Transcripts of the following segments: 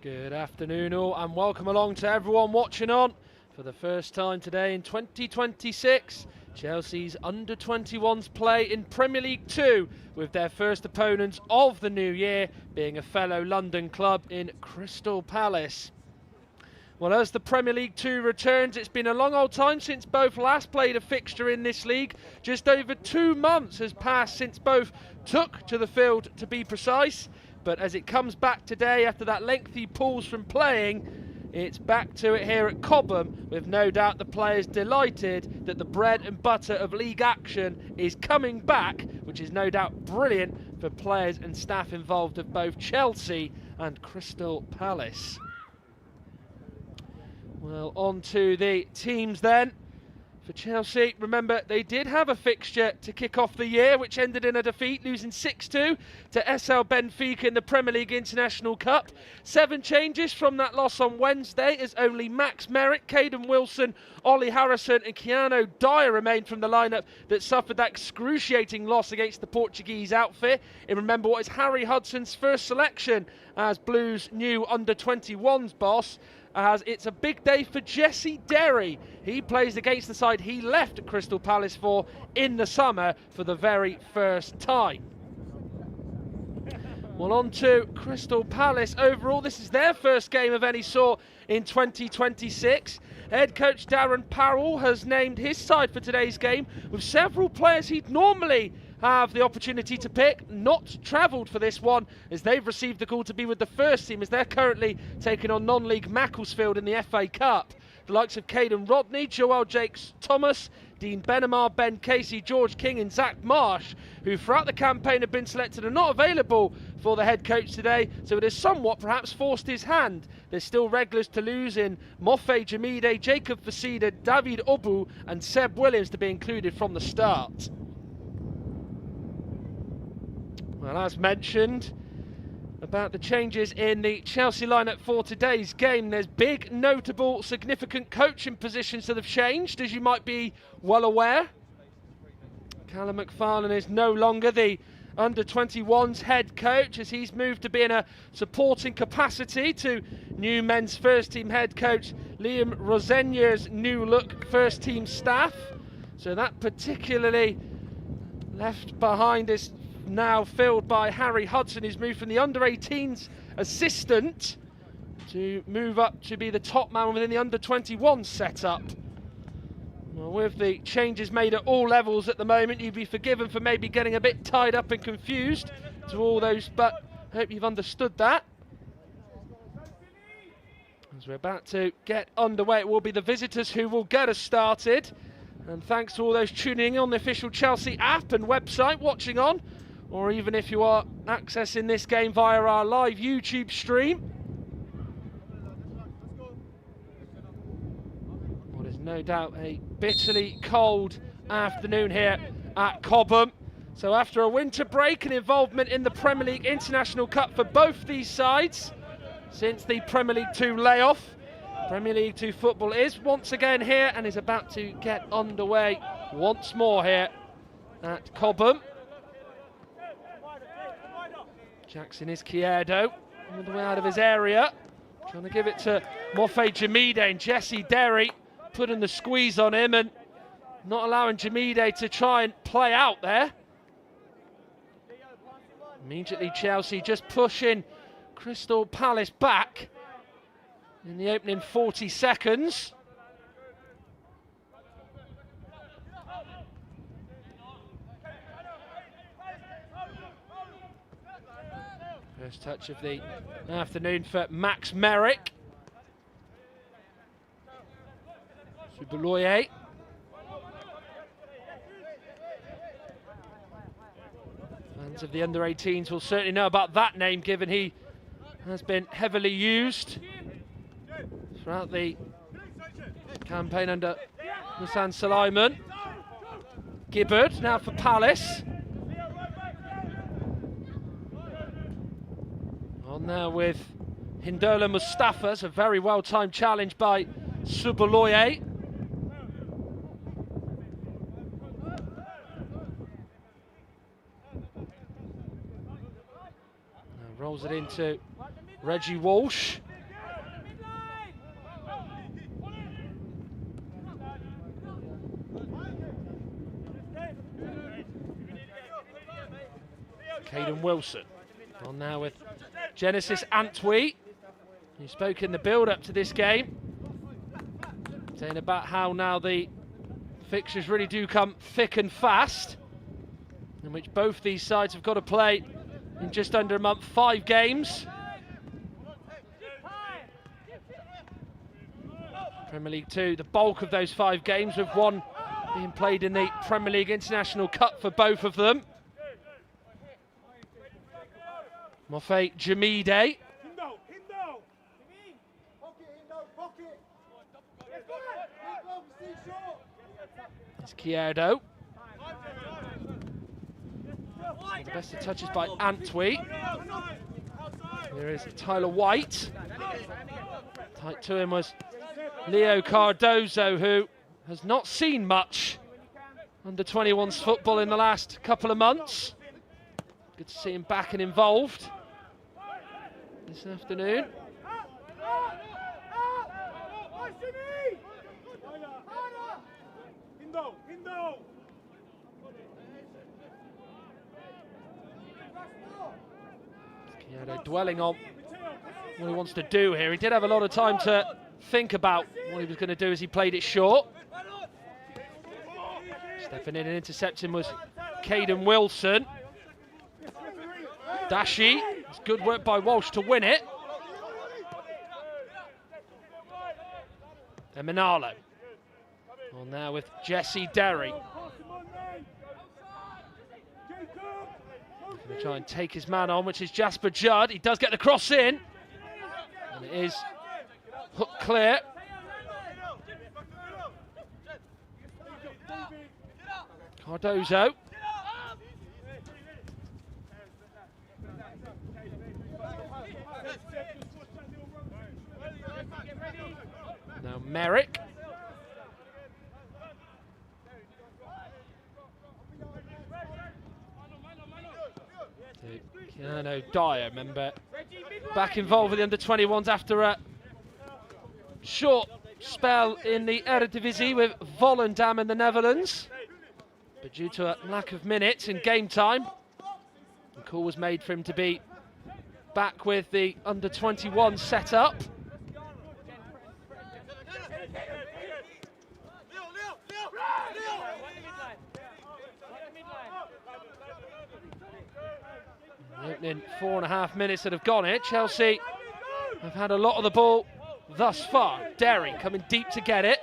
Good afternoon all, and welcome along to everyone watching on. For the first time today in 2026, Chelsea's under-21s play in Premier League 2, with their first opponents of the new year being a fellow London club in Crystal Palace. Well, as the Premier League 2 returns, it's been a long old time since both last played a fixture in this league. Just over 2 months has passed since both took to the field, to be precise. But as it comes back today after that lengthy pause from playing, it's back to it here at Cobham, with no doubt the players delighted that the bread and butter of league action is coming back, which is no doubt brilliant for players and staff involved of both Chelsea and Crystal Palace. Well, on to the teams then. For Chelsea, remember, they did have a fixture to kick off the year, which ended in a defeat, losing 6-2 to SL Benfica in the Premier League International Cup. 7 changes from that loss on Wednesday, as only Max Merrick, Caden Wilson, Ollie Harrison and Keanu Dyer remained from the lineup that suffered that excruciating loss against the Portuguese outfit. And remember, what is Harry Hudson's first selection as Blues' new under-21s boss, as it's a big day for Jesse Derry. He plays against the side he left Crystal Palace for in the summer for the very first time. Well, on to Crystal Palace. Overall, this is their first game of any sort in 2026. Head coach Darren Parrell has named his side for today's game, with several players he'd normally have the opportunity to pick not travelled for this one, as they've received the call to be with the first team, as they're currently taking on non-league Macclesfield in the FA Cup. The likes of Caden Rodney, Joel Jakes Thomas, Dean Benamar, Ben Casey, George King and Zach Marsh, who throughout the campaign have been selected, are not available for the head coach today, so it has somewhat perhaps forced his hand. There's still regulars to lose in Mofe Jamide, Jacob Fasida, David Obu and Seb Williams to be included from the start. Well, as mentioned about the changes in the Chelsea lineup for today's game, there's big, notable, significant coaching positions that have changed, as you might be well aware. Callum McFarlane is no longer the under-21s head coach, as he's moved to be in a supporting capacity to new men's first team head coach Liam Rosenier's new look first team staff. So that particularly left behind is now filled by Harry Hudson, who's moved from the under-18s assistant to move up to be the top man within the under-21 setup. Well, with the changes made at all levels at the moment, you'd be forgiven for maybe getting a bit tied up and confused to all those, but I hope you've understood that. As we're about to get underway, it will be the visitors who will get us started. And thanks to all those tuning in on the official Chelsea app and website, watching on, or even if you are accessing this game via our live YouTube stream. What is no doubt a bitterly cold afternoon here at Cobham. So after a winter break and involvement in the Premier League International Cup for both these sides, since the Premier League 2 layoff, Premier League 2 football is once again here and is about to get underway once more here at Cobham. Jackson Izquierdo all the way out of his area, trying to give it to Mofe Jamide, and Jesse Derry putting the squeeze on him and not allowing Jamide to try and play out there. Immediately Chelsea just pushing Crystal Palace back in the opening 40 seconds. First touch of the afternoon for Max Merrick. Subaloye. Fans of the under-18s will certainly know about that name, given he has been heavily used throughout the campaign under Hassan Sulaiman. Gibbard now for Palace. On there with Hindola Mustafa's a very well-timed challenge by Subaloye. Rolls it into Reggie Walsh. Caden Wilson. On now with Genesis Antwi, who spoke in the build-up to this game, saying about how now the fixtures really do come thick and fast, in which both these sides have got to play in just under a month, 5 games. Premier League 2, the bulk of those 5 games, with one being played in the Premier League International Cup for both of them. Mofe Jamide. It's Kierdo. The best of touches by Antwi. Here is Tyler White. Tight to him was Leo Cardozo, who has not seen much under 21s football in the last couple of months. Good to see him back and involved this afternoon. Dwelling on what he wants to do here. He did have a lot of time to think about what he was going to do as he played it short. Stepping in and intercepting was Caden Wilson. Dashi, it's good work by Walsh to win it. Eminalo. On now with Jesse Derry. Going to try and take his man on, which is Jasper Judd. He does get the cross in. And it is hook clear. Cardozo. Now Merrick. Keanu Dyer, remember, back involved with the under-21s after a short spell in the Eredivisie with Volendam in the Netherlands. But due to a lack of minutes in game time, the call was made for him to be back with the under-21 setup. The opening 4.5 minutes that have gone it, Chelsea have had a lot of the ball thus far. Derry coming deep to get it.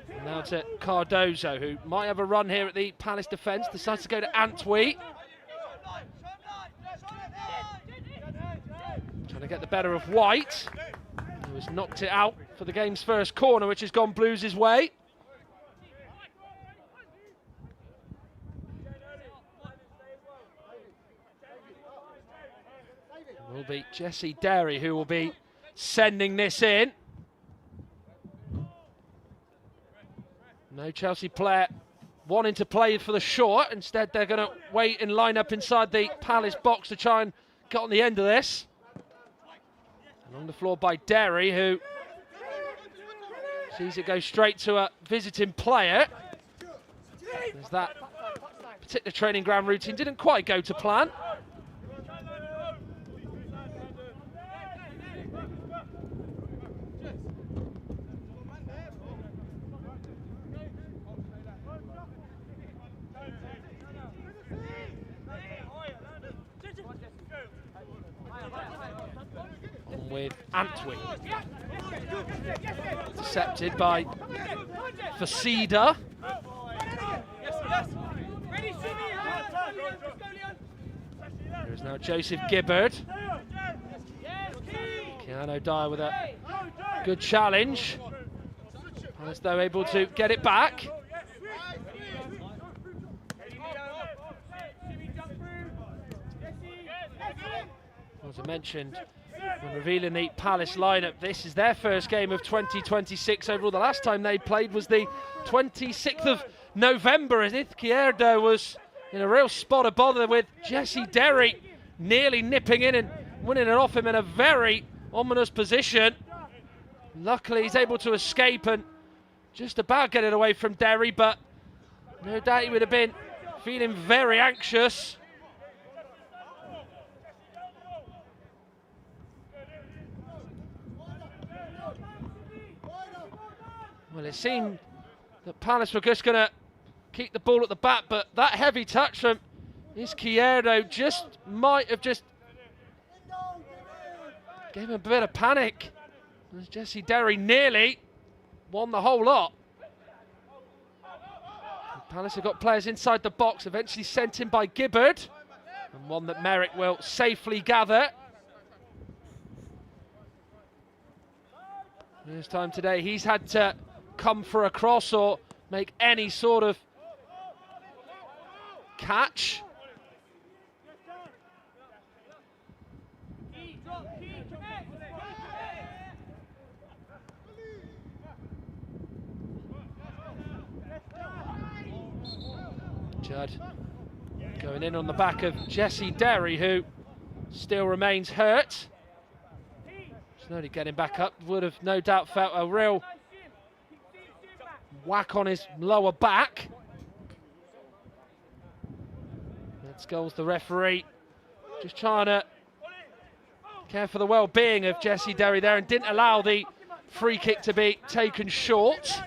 And now to Cardozo, who might have a run here at the Palace defence, decides to go to Antwi. Trying to get the better of White, who has knocked it out for the game's first corner, which has gone Blues' way. It will be Jesse Derry who will be sending this in. No Chelsea player wanting to play for the short. Instead, they're going to wait and line up inside the Palace box to try and get on the end of this. And on the floor by Derry, who sees it go straight to a visiting player. As that particular training ground routine didn't quite go to plan. With Antwi. Intercepted by Fasida. There is now Joseph Gibbard. Keanu Dyer with a good challenge. Palace though able to get it back. As I mentioned, when revealing the Palace lineup, this is their first game of 2026 overall. The last time they played was the 26th of November, as Izquierdo was in a real spot of bother with Jesse Derry nearly nipping in and winning it off him in a very ominous position. Luckily, he's able to escape and just about get it away from Derry, but no doubt he would have been feeling very anxious. Well, it seemed that Palace were just going to keep the ball at the back, but that heavy touch from Izquierdo just might have just gave him a bit of panic. As Jesse Derry nearly won the whole lot. And Palace have got players inside the box, eventually sent in by Gibbard, and one that Merrick will safely gather. First time today he's had to come for a cross or make any sort of catch. Judd going in on the back of Jesse Derry, who still remains hurt. Slowly getting back up, would have no doubt felt a real whack on his lower back. That's goals the referee. Just trying to care for the well-being of Jesse Derry there and didn't allow the free kick to be taken short.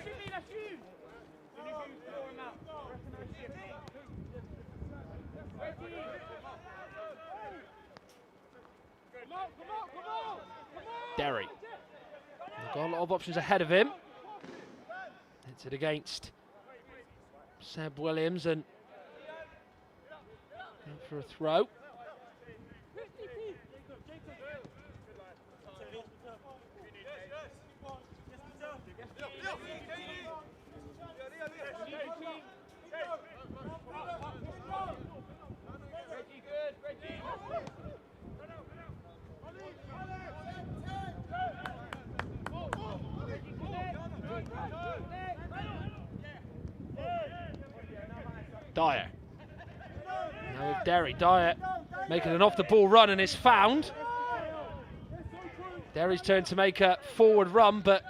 Derry. They've got a lot of options ahead of him. Hits it against Seb Williams and for a throw. Dyer. Now with Derry. Dyer making an off-the-ball run and is found. Derry's turn to make a forward run, but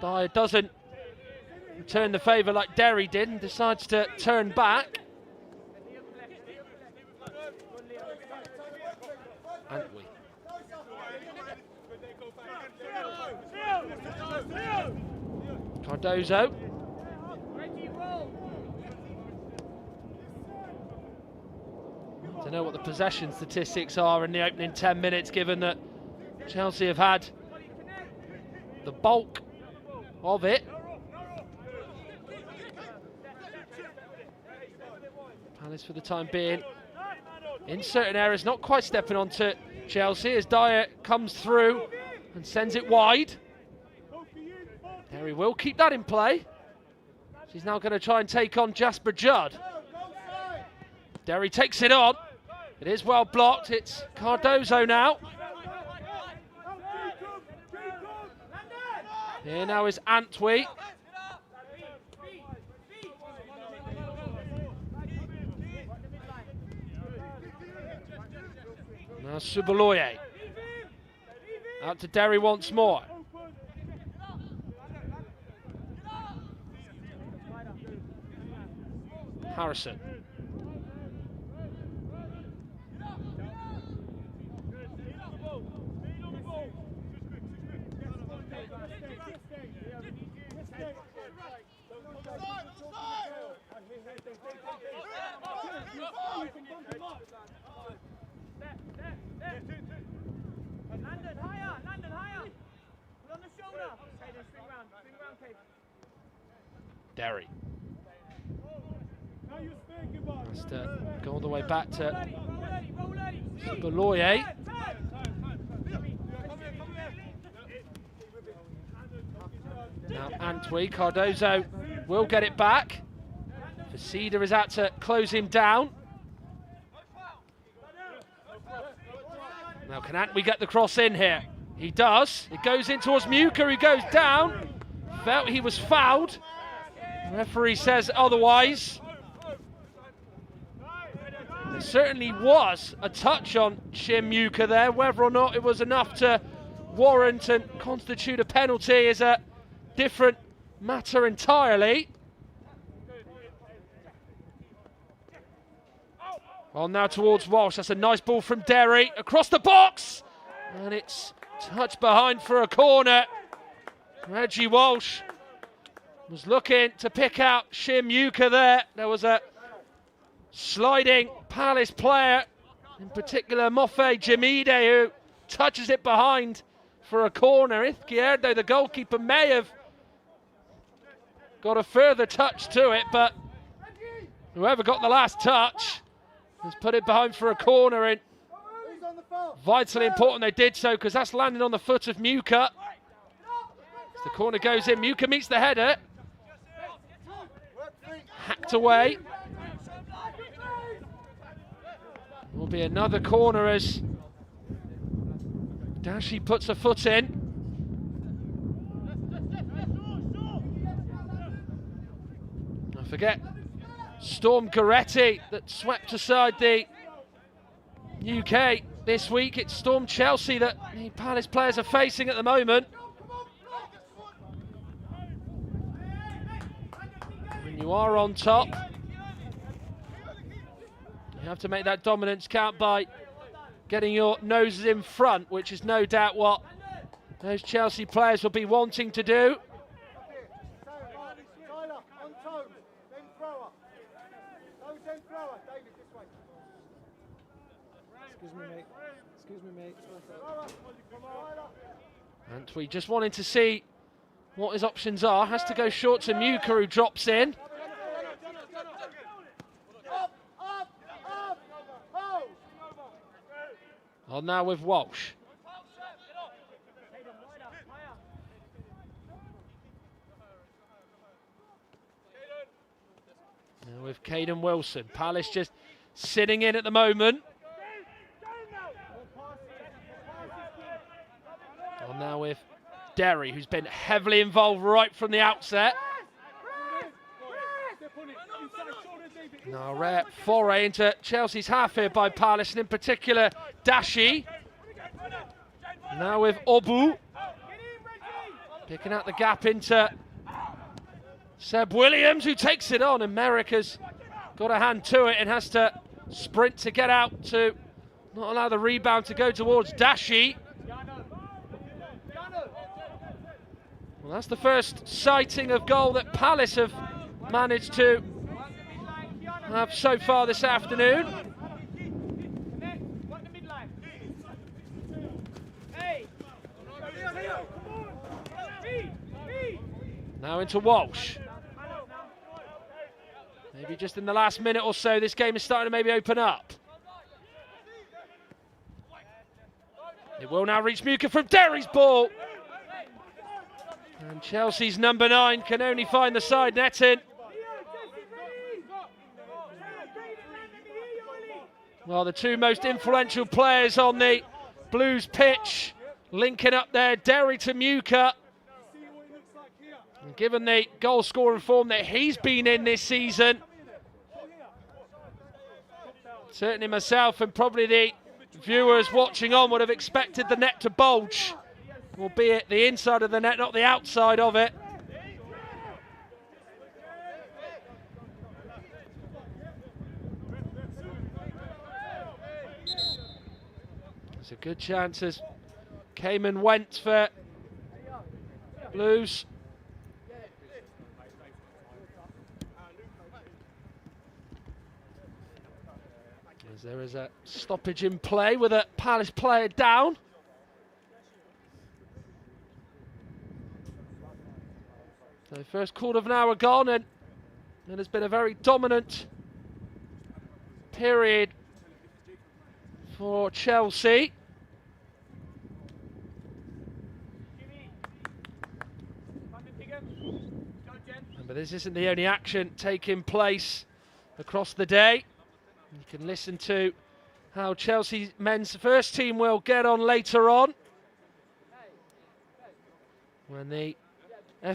Dyer doesn't return the favour like Derry did and decides to turn back. Antwi. Cardozo. I don't know what the possession statistics are in the opening 10 minutes, given that Chelsea have had the bulk of it. Palace for the time being in certain areas not quite stepping onto Chelsea as Dyer comes through and sends it wide. Derry will keep that in play. She's now going to try and take on Jasper Judd. Derry takes it on. It is well blocked. It's Cardozo now. Here now is Antwi. Now Subaloye. Out to Derry once more. Harrison. Derry. Has to go all the way back to Subaloye. Now Antwi. Cardozo will get it back. Facida is out to close him down. Now can Antwi get the cross in here? He does. It goes in towards Muka, who goes down. Felt he was fouled. The referee says otherwise. There certainly was a touch on Chim Muka there. Whether or not it was enough to warrant and constitute a penalty is a different matter entirely. On now towards Walsh. That's a nice ball from Derry. Across the box. And it's touched behind for a corner. Reggie Walsh was looking to pick out Shim Yuka there. There was a sliding Palace player, in particular Mofe Jamide, who touches it behind for a corner. Izquierdo, the goalkeeper, may have got a further touch to it, but whoever got the last touch has put it behind for a corner, and vitally important they did so, because that's landing on the foot of Muka. As the corner goes in, Muka meets the header. Hacked away. Will be another corner as Dashi puts a foot in. Don't forget Storm Goretti that swept aside the UK this week. It's Storm Chelsea that the Palace players are facing at the moment. When you are on top, you have to make that dominance count by getting your noses in front, which is no doubt what those Chelsea players will be wanting to do. Excuse me, mate. And we just wanting to see what his options are. Has to go short to Muka, who drops in. On now with Walsh. Now with Caden Wilson. Palace just sitting in at the moment. On now with Derry, who's been heavily involved right from the outset. Now a rare foray into Chelsea's half here by Palace, and in particular Dashi. Now with Obu. Picking out the gap into Seb Williams, who takes it on, and Merrick has got a hand to it and has to sprint to get out to not allow the rebound to go towards Dashi. Well, that's the first sighting of goal that Palace have managed to have so far this afternoon. Now into Walsh. Maybe just in the last minute or so, this game is starting to maybe open up. It will now reach Muka from Derry's ball. And Chelsea's number 9 can only find the side netting. Well, the two most influential players on the Blues pitch linking up there, Derry to Muka. And given the goal scoring form that he's been in this season, certainly myself and probably the viewers watching on would have expected the net to bulge, albeit the inside of the net, not the outside of it. It's a good chance as Cayman went for Blues. As there is a stoppage in play with a Palace player down. So first quarter of an hour gone, and it has been a very dominant period for Chelsea. But this isn't the only action taking place across the day. You can listen to how Chelsea men's first team will get on later on, when the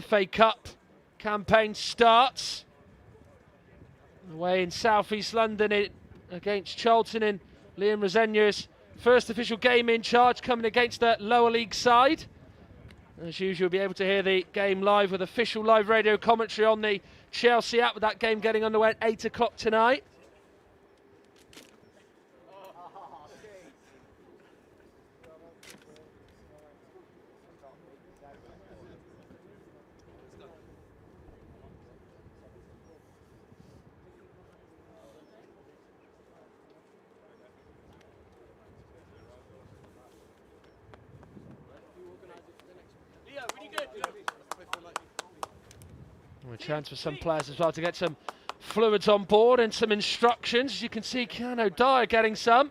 FA Cup campaign starts. Away in South East London against Charlton, in Liam Rosenier's first official game in charge, coming against a lower league side. As usual, you'll be able to hear the game live with official live radio commentary on the Chelsea app, with that game getting underway at 8 o'clock tonight. A chance for some players as well to get some fluids on board and some instructions. As you can see, Keanu Dyer getting some.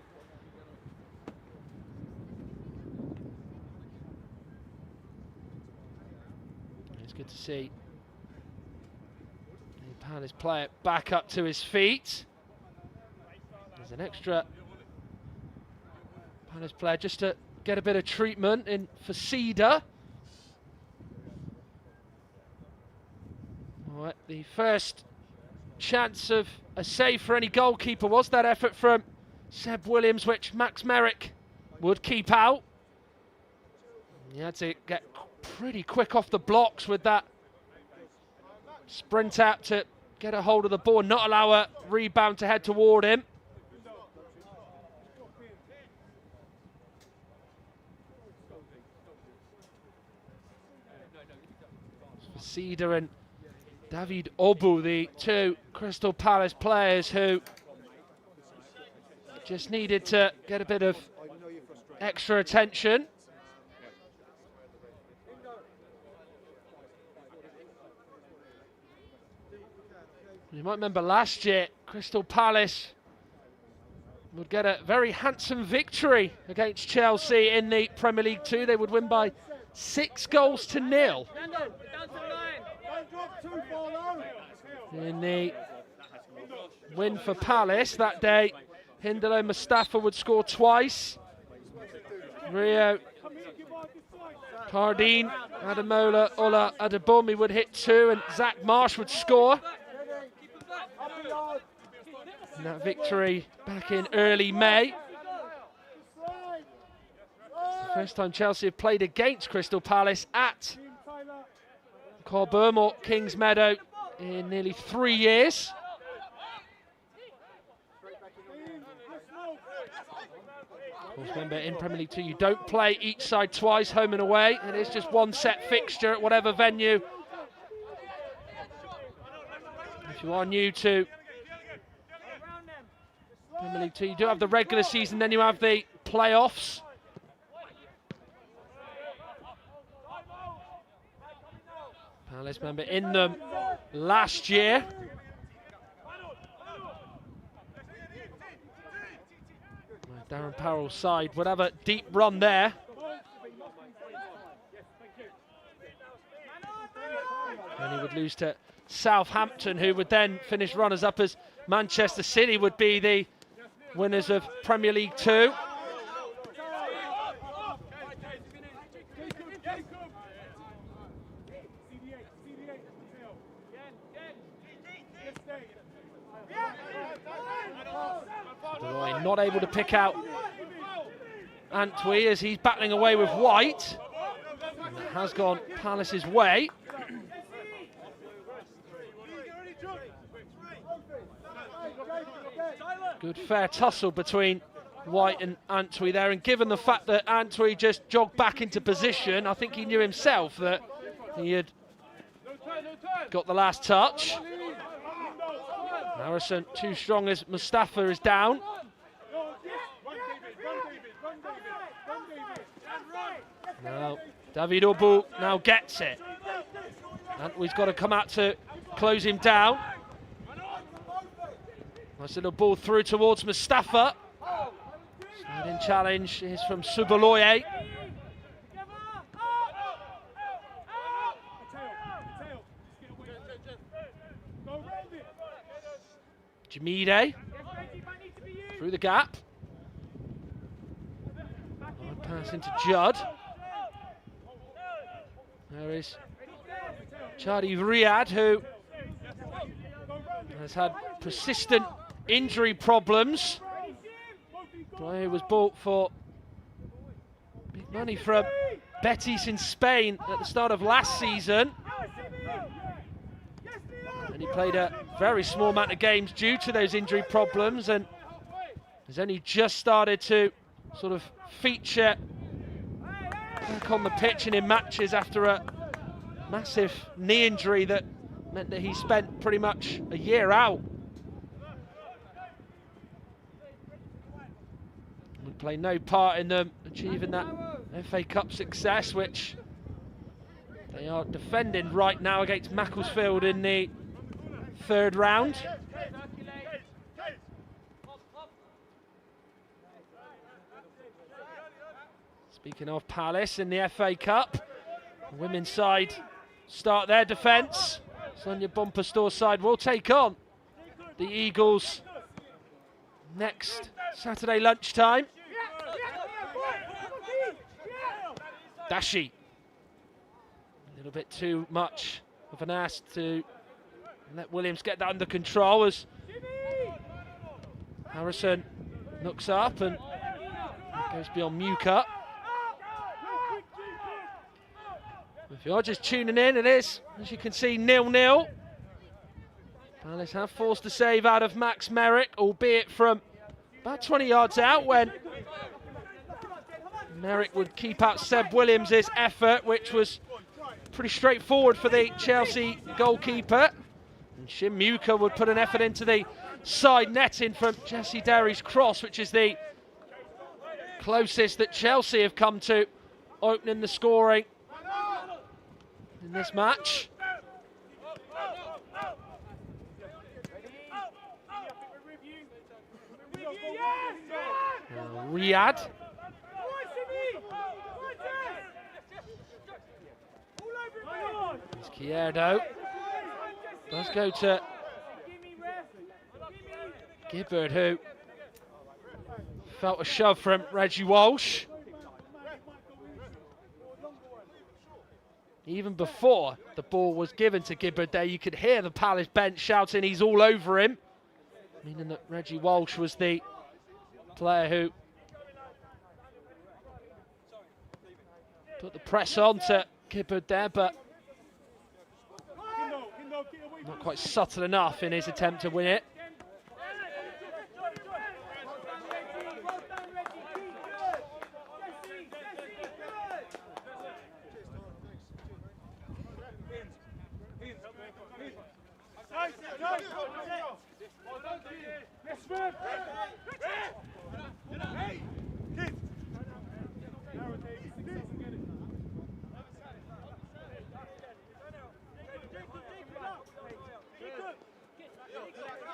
It's good to see the Palace player back up to his feet. There's an extra Palace player just to get a bit of treatment in for Cedar. All right, the first chance of a save for any goalkeeper was that effort from Seb Williams, which Max Merrick would keep out. He had to get pretty quick off the blocks with that sprint out to get a hold of the ball, not allow a rebound to head toward him. Cedar and David Obu, the two Crystal Palace players who just needed to get a bit of extra attention. You might remember last year, Crystal Palace would get a very handsome victory against Chelsea in the Premier League 2. They would win by 6-0. In the win for Palace that day, Hindalo Mustafa would score twice. Rio Cardine, Adamola, Ola Adebomi would hit 2, and Zach Marsh would score. And that victory back in early May. It's the first time Chelsea have played against Crystal Palace at Cobham or Kings Meadow in nearly 3 years. Of course, remember, in Premier League 2, you don't play each side twice, home and away. It is just one set fixture at whatever venue. If you are new to Premier League 2, you do have the regular season, then you have the playoffs. Palace, remember, in them last year. Darren Powell's side would have a deep run there. And he would lose to Southampton, who would then finish runners-up as Manchester City would be the winners of Premier League 2. Not able to pick out Antwi as he's battling away with White. And that has gone Palace's way. Good fair tussle between White and Antwi there, and given the fact that Antwi just jogged back into position, I think he knew himself that he had got the last touch. Harrison too strong as Mustafa is down. Now David Obu now gets it. Antwi's got to come out to close him down. Nice little ball through towards Mustafa. Sliding challenge is from Subaloye. Jamide through the gap. Pass into Judd. There is Chadi Riyad, who has had persistent injury problems. Player was bought for big money from Betis in Spain at the start of last season. And he played a very small amount of games due to those injury problems, and has only just started to sort of feature back on the pitch and in matches after a massive knee injury that meant that he spent pretty much a year out. Would play no part in them achieving that FA Cup success, which They are defending right now against Macclesfield in the third round. Speaking of Palace in the FA Cup, the women's side start their defence. Sonia Bomperstore's side will take on the Eagles next Saturday lunchtime. Dashi. A little bit too much of an ass to let Williams get that under control as Harrison looks up and goes beyond Muka. If you're just tuning in, it is, as you can see, 0-0. Palace have forced a save out of Max Merrick, albeit from about 20 yards out, when Merrick would keep out Seb Williams' effort, which was pretty straightforward for the Chelsea goalkeeper. And Shim Muka would put an effort into the side netting from Jesse Derry's cross, which is the closest that Chelsea have come to opening the scoring in this match. Riyadh. Izquierdo does go to Gibbard, who felt a shove from Reggie Walsh. Even before the ball was given to Gibbard there, you could hear the Palace bench shouting he's all over him, meaning that Reggie Walsh was the player who put the press on to Gibbard there, but not quite subtle enough in his attempt to win it.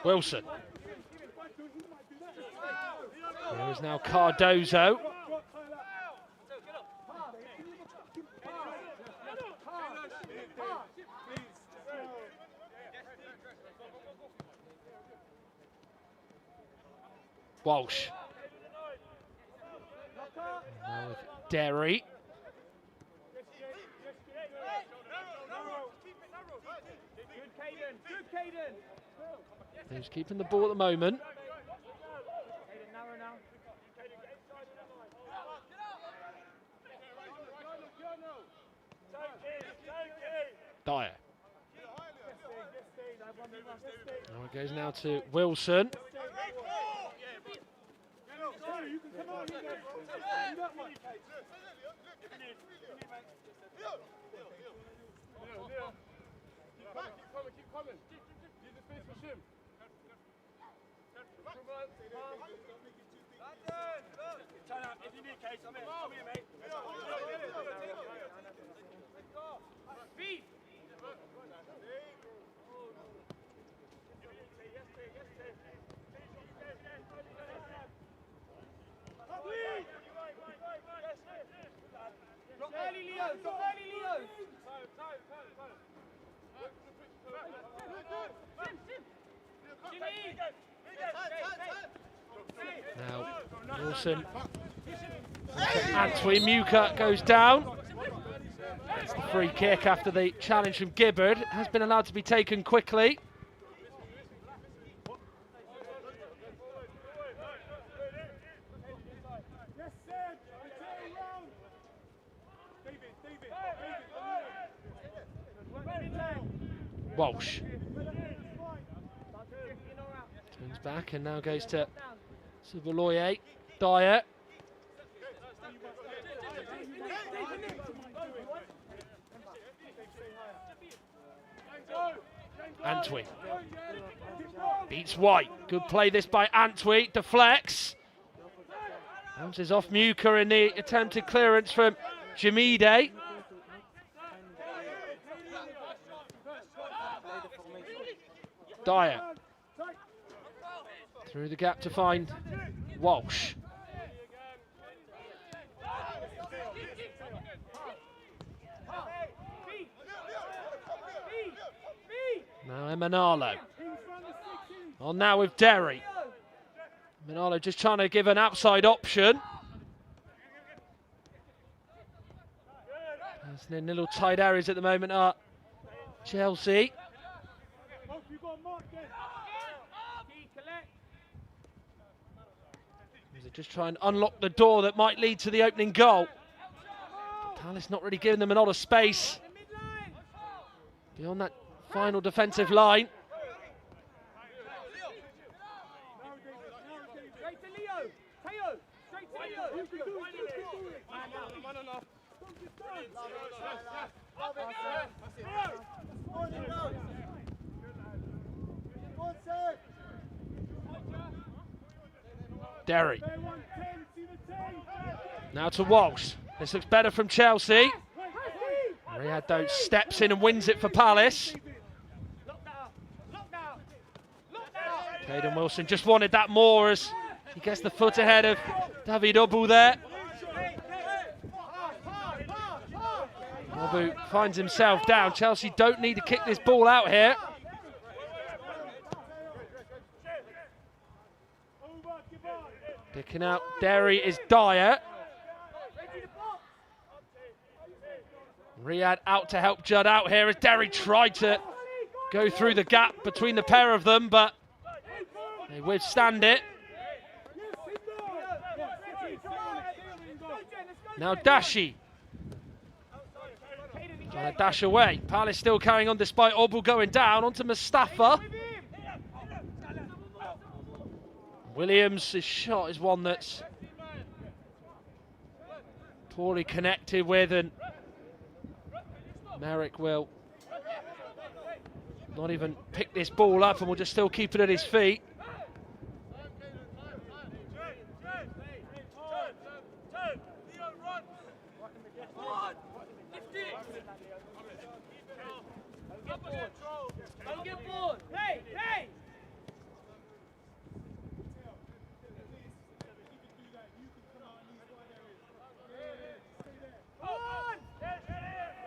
Wilson. There is now Cardozo. Walsh. Now with Derry. He's keeping the ball at the moment. Dyer. Now it goes now to Wilson. Now Wilson, Antwi, Muka goes down. That's the free kick after the challenge from Gibbard. It has been allowed to be taken quickly. Walsh turns back and now goes to Subaloye. Dyer. Antwi beats White. Good play this by Antwi. Deflects. Bounces off Muka in the attempted clearance from Jamide. Dyer. Through the gap to find Walsh. Now Emanalo. On now with Derry. Emanalo just trying to give an outside option. There's little tight areas at the moment are Chelsea. They just try and unlock the door that might lead to the opening goal. Palace not really giving them a lot of space beyond that final defensive line. Derry. Now to Walsh. This looks better from Chelsea. Riyad though steps in and wins it for Palace. Caden Wilson just wanted that more as he gets the foot ahead of David Obu there. Obu finds himself down. Chelsea don't need to kick this ball out here. Picking out Derry is Dyer. Riyad out to help Judd out here as Derry tried to go through the gap between the pair of them, but they withstand it. Now Dashi. Trying to dash away. Palace still carrying on despite Obu going down. Onto Mustafa. Williams' shot is one that's poorly connected with, and Merrick will not even pick this ball up and will just still keep it at his feet.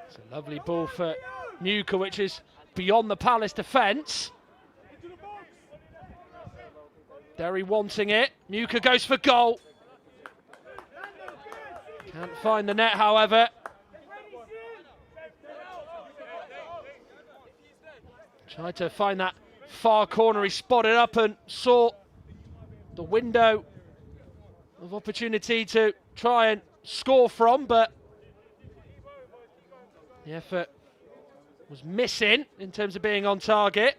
It's a lovely ball for Nuka, which is beyond the Palace defence. Derry wanting it. Nuka goes for goal. Can't find the net, however. Tried to find that far corner. He spotted up and saw the window of opportunity to try and score from, but the effort was missing in terms of being on target.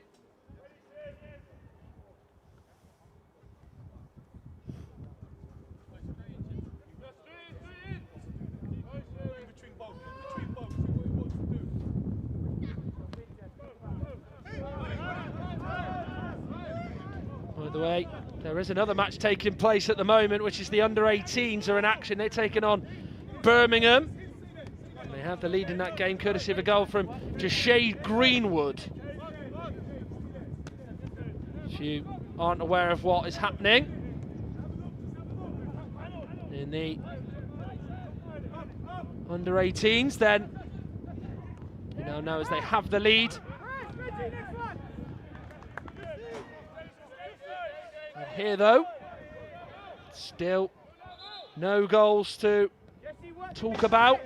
By the way, there is another match taking place at the moment, which is the under-18s are in action. They're taking on Birmingham. And they have the lead in that game, courtesy of a goal from Jashade Greenwood. If you aren't aware of what is happening in the under-18s, then you now know as they have the lead. And here, though, still no goals to talk about.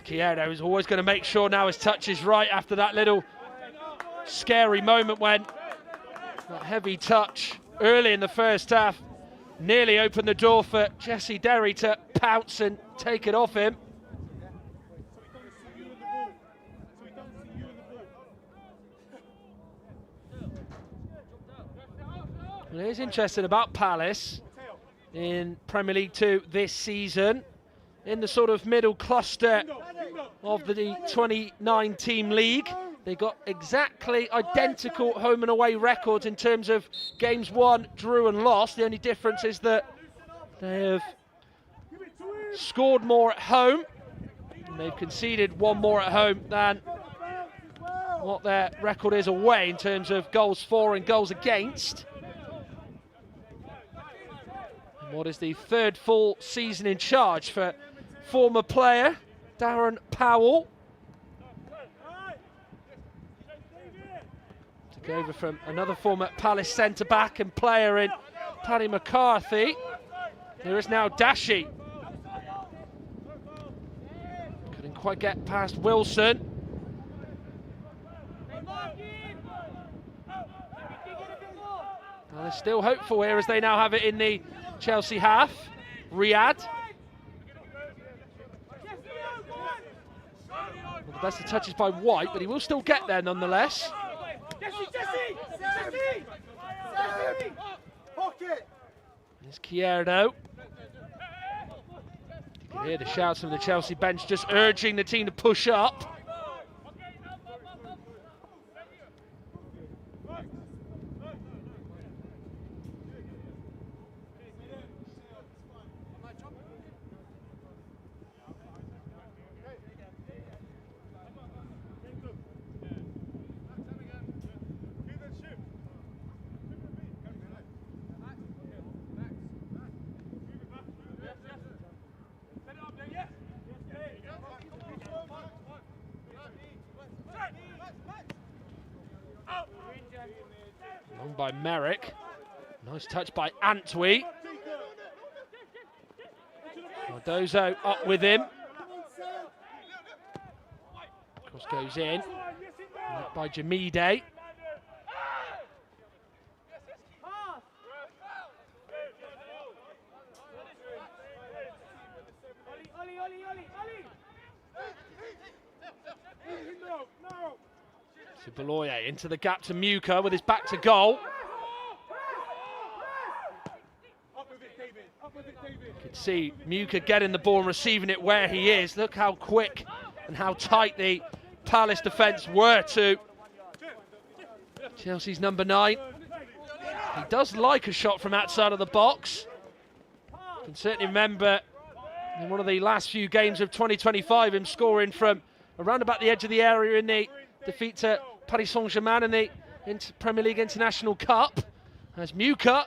Kiedo is always going to make sure now his touch is right after that little scary moment when that heavy touch early in the first half nearly opened the door for Jesse Derry to pounce and take it off him. Well, it is interesting about Palace in Premier League 2 this season. In the sort of middle cluster of the 29-team league, They got exactly identical home and away records in terms of games won, drew and lost. The only difference is that they have scored more at home, and they've conceded one more at home than what their record is away in terms of goals for and goals against. And what is the third full season in charge for former player Darren Powell. Took over from another former Palace centre-back and player in Paddy McCarthy. There is now Dashi. Couldn't quite get past Wilson. Well, they're still hopeful here as they now have it in the Chelsea half. Riyad. Well, the best of touches by White, but he will still get there nonetheless. Here's Kierdo. You can hear the shouts from the Chelsea bench just urging the team to push up. Long by Merrick. Nice touch by Antwi. Cardozo up with him. Cross goes in. Led by Jamide. Baloye into the gap to Muka with his back to goal. You can see Muka getting the ball and receiving it where he is. Look how quick and how tight the Palace defence were to Chelsea's number 9. He does like a shot from outside of the box. You can certainly remember in one of the last few games of 2025 him scoring from around about the edge of the area in the defeat to Paris Saint-Germain in the Premier League International Cup. As Muka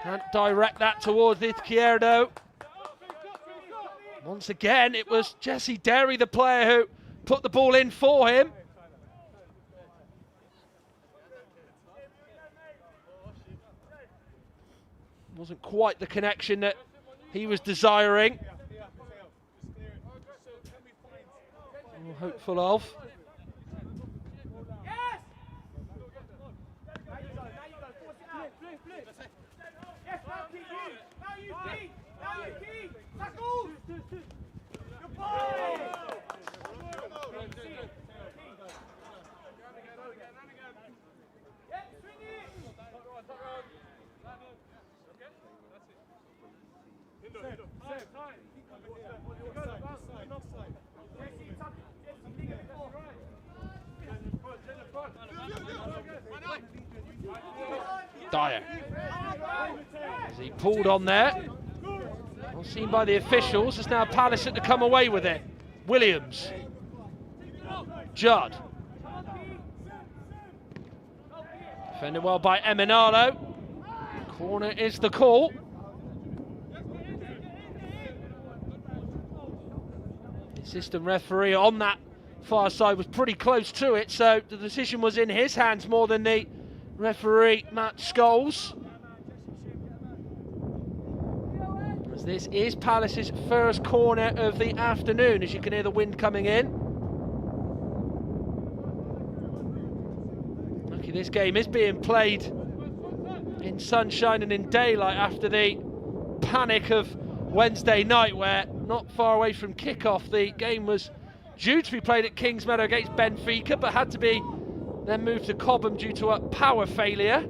can't direct that towards Izquierdo. Once again, it was Jesse Derry, the player who put the ball in for him. Wasn't quite the connection that he was desiring. Or hopeful of. Dyer, as he pulled on there, well seen by the officials. It's now Palace to come away with it. Williams, Judd, defended well by Eminalo. Corner is the call. The assistant referee on that far side was pretty close to it, so the decision was in his hands more than the referee Matt Scholes. As this is Palace's first corner of the afternoon, as you can hear the wind coming in. Lucky this game is being played in sunshine and in daylight after the panic of Wednesday night, where not far away from kickoff the game was due to be played at Kingsmeadow against Benfica, but had to be then moved to Cobham due to a power failure.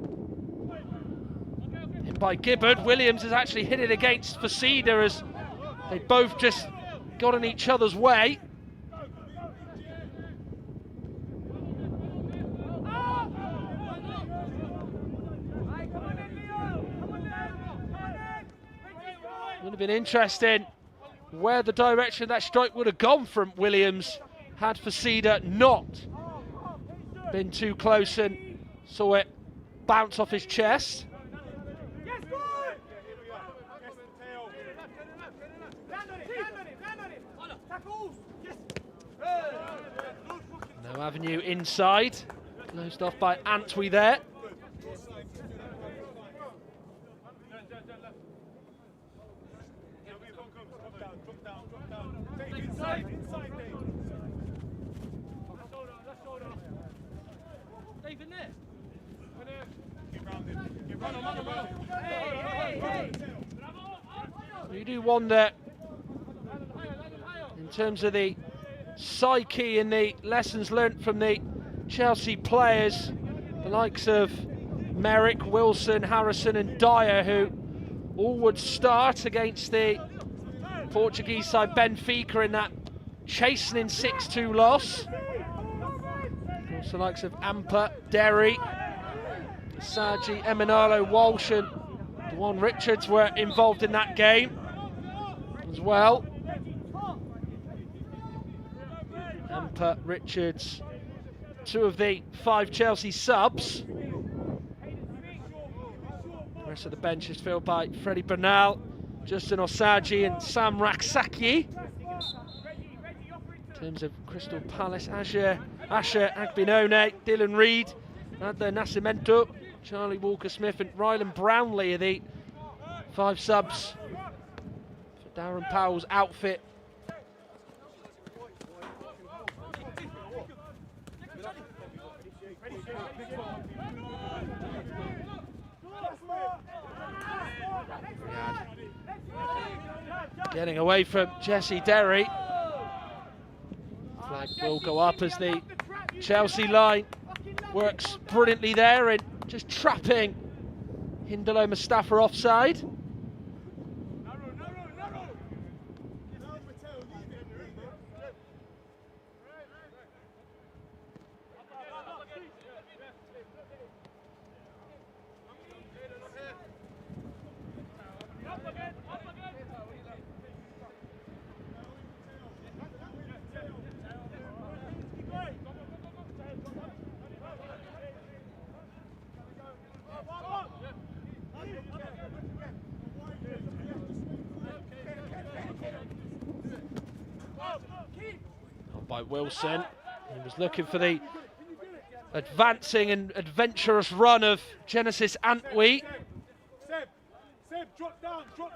Hit by Gibbard. Williams has actually hit it against Facida as they both just got in each other's way. have been interesting where the direction of that strike would have gone from Williams had Fasida not been too close and saw it bounce off his chest. No avenue inside, closed off by Antwi there. You do wonder, in terms of the psyche and the lessons learnt from the Chelsea players, the likes of Merrick, Wilson, Harrison and Dyer, who all would start against the Portuguese side Benfica in that chastening 6-2 loss. Also the likes of Amper, Derry, Saji, Eminalo, Walsh and Dewan Richards were involved in that game as well. Amper, Richards, two of the 5 Chelsea subs. The rest of the bench is filled by Freddie Bernal, Justin Osaji and Sam Raksaki. In terms of Crystal Palace, Asher Agbinone, Dylan Reid, Adler Nascimento, Charlie Walker-Smith and Rylan Brownlee are the 5 subs for Darren Powell's outfit. Getting away from Jesse Derry. Flag will go up as the Chelsea line works brilliantly there and just trapping Hindalo Mustafa offside. By Wilson, he was looking for the advancing and adventurous run of Genesis Antwi. Seb, drop down, Seb.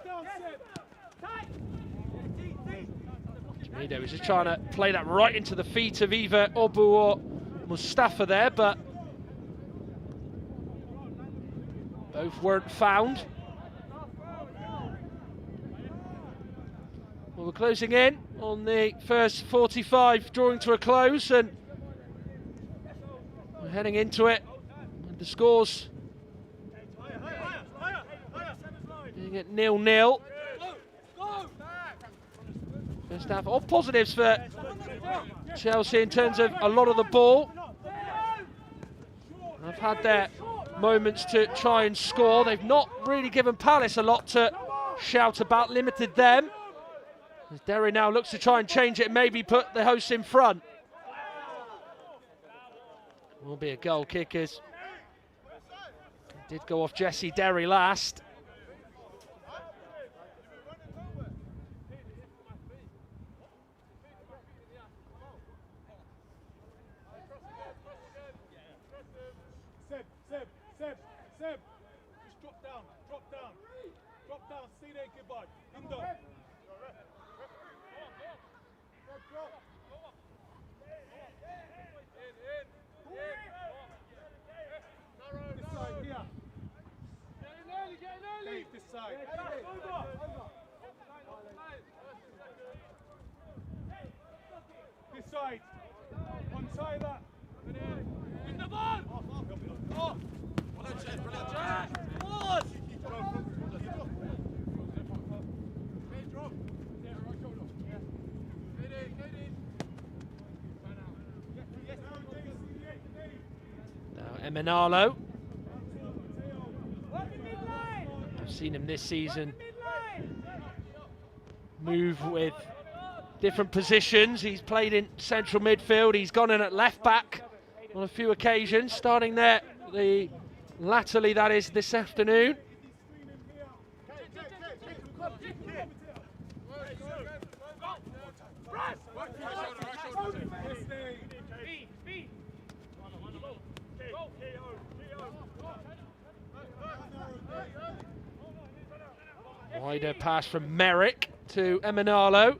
Jamido was just trying to play that right into the feet of either Obu or Mustafa there, but both weren't found. Well, we're closing in on the first 45, drawing to a close, and we're heading into it with the scores being at 0-0. First half, all positives for Chelsea in terms of a lot of the ball. They've had their moments to try and score. They've not really given Palace a lot to shout about, limited them. As Derry now looks to try and change it, maybe put the hosts in front. Will be a goal kick as it did go off Jesse Derry last. Seb. Just drop down. Stay there, goodbye. Window. This side here. Dave, this side. This side. One side that. In the ball. Oh. Now Eminalo. I've seen him this season move with different positions. He's played in central midfield. He's gone in at left back on a few occasions, starting there latterly, that is, this afternoon. Wider pass from Merrick to Emanalo.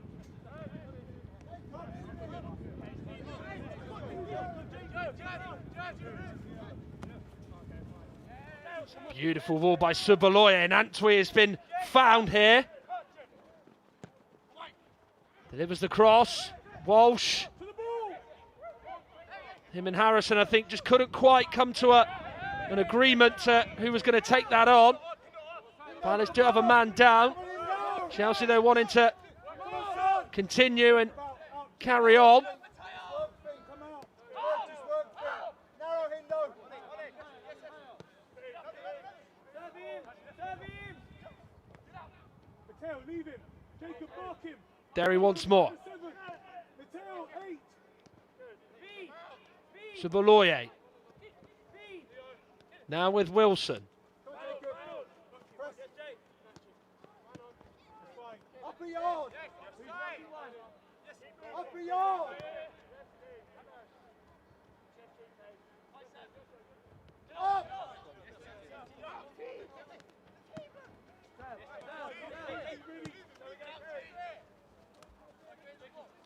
Beautiful ball by Subaloye, and Antwi has been found here. Delivers the cross. Walsh. Him and Harrison, I think, just couldn't quite come to an agreement who was going to take that on. Palace do have a man down. Chelsea, though, wanting to continue and carry on. Derry once more. Subaloye. Now with Wilson.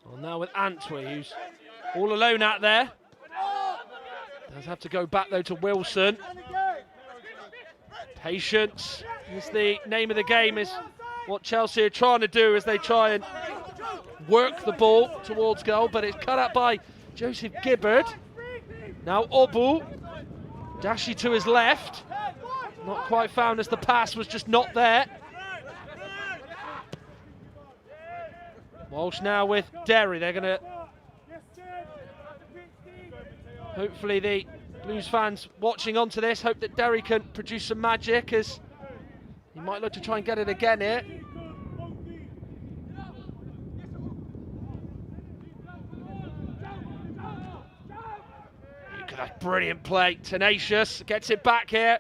Well, now with Antwi, who's all alone out there. Does have to go back, though, to Wilson. Patience is the name of the game, is what Chelsea are trying to do as they try and work the ball towards goal, but it's cut out by Joseph Gibbard. Now Obu. Dashi to his left. Not quite found as the pass was just not there. Walsh now with Derry. They're going to... Hopefully the Blues fans watching onto this hope that Derry can produce some magic, as he might look to try and get it again here. Look at that brilliant play. Tenacious gets it back here.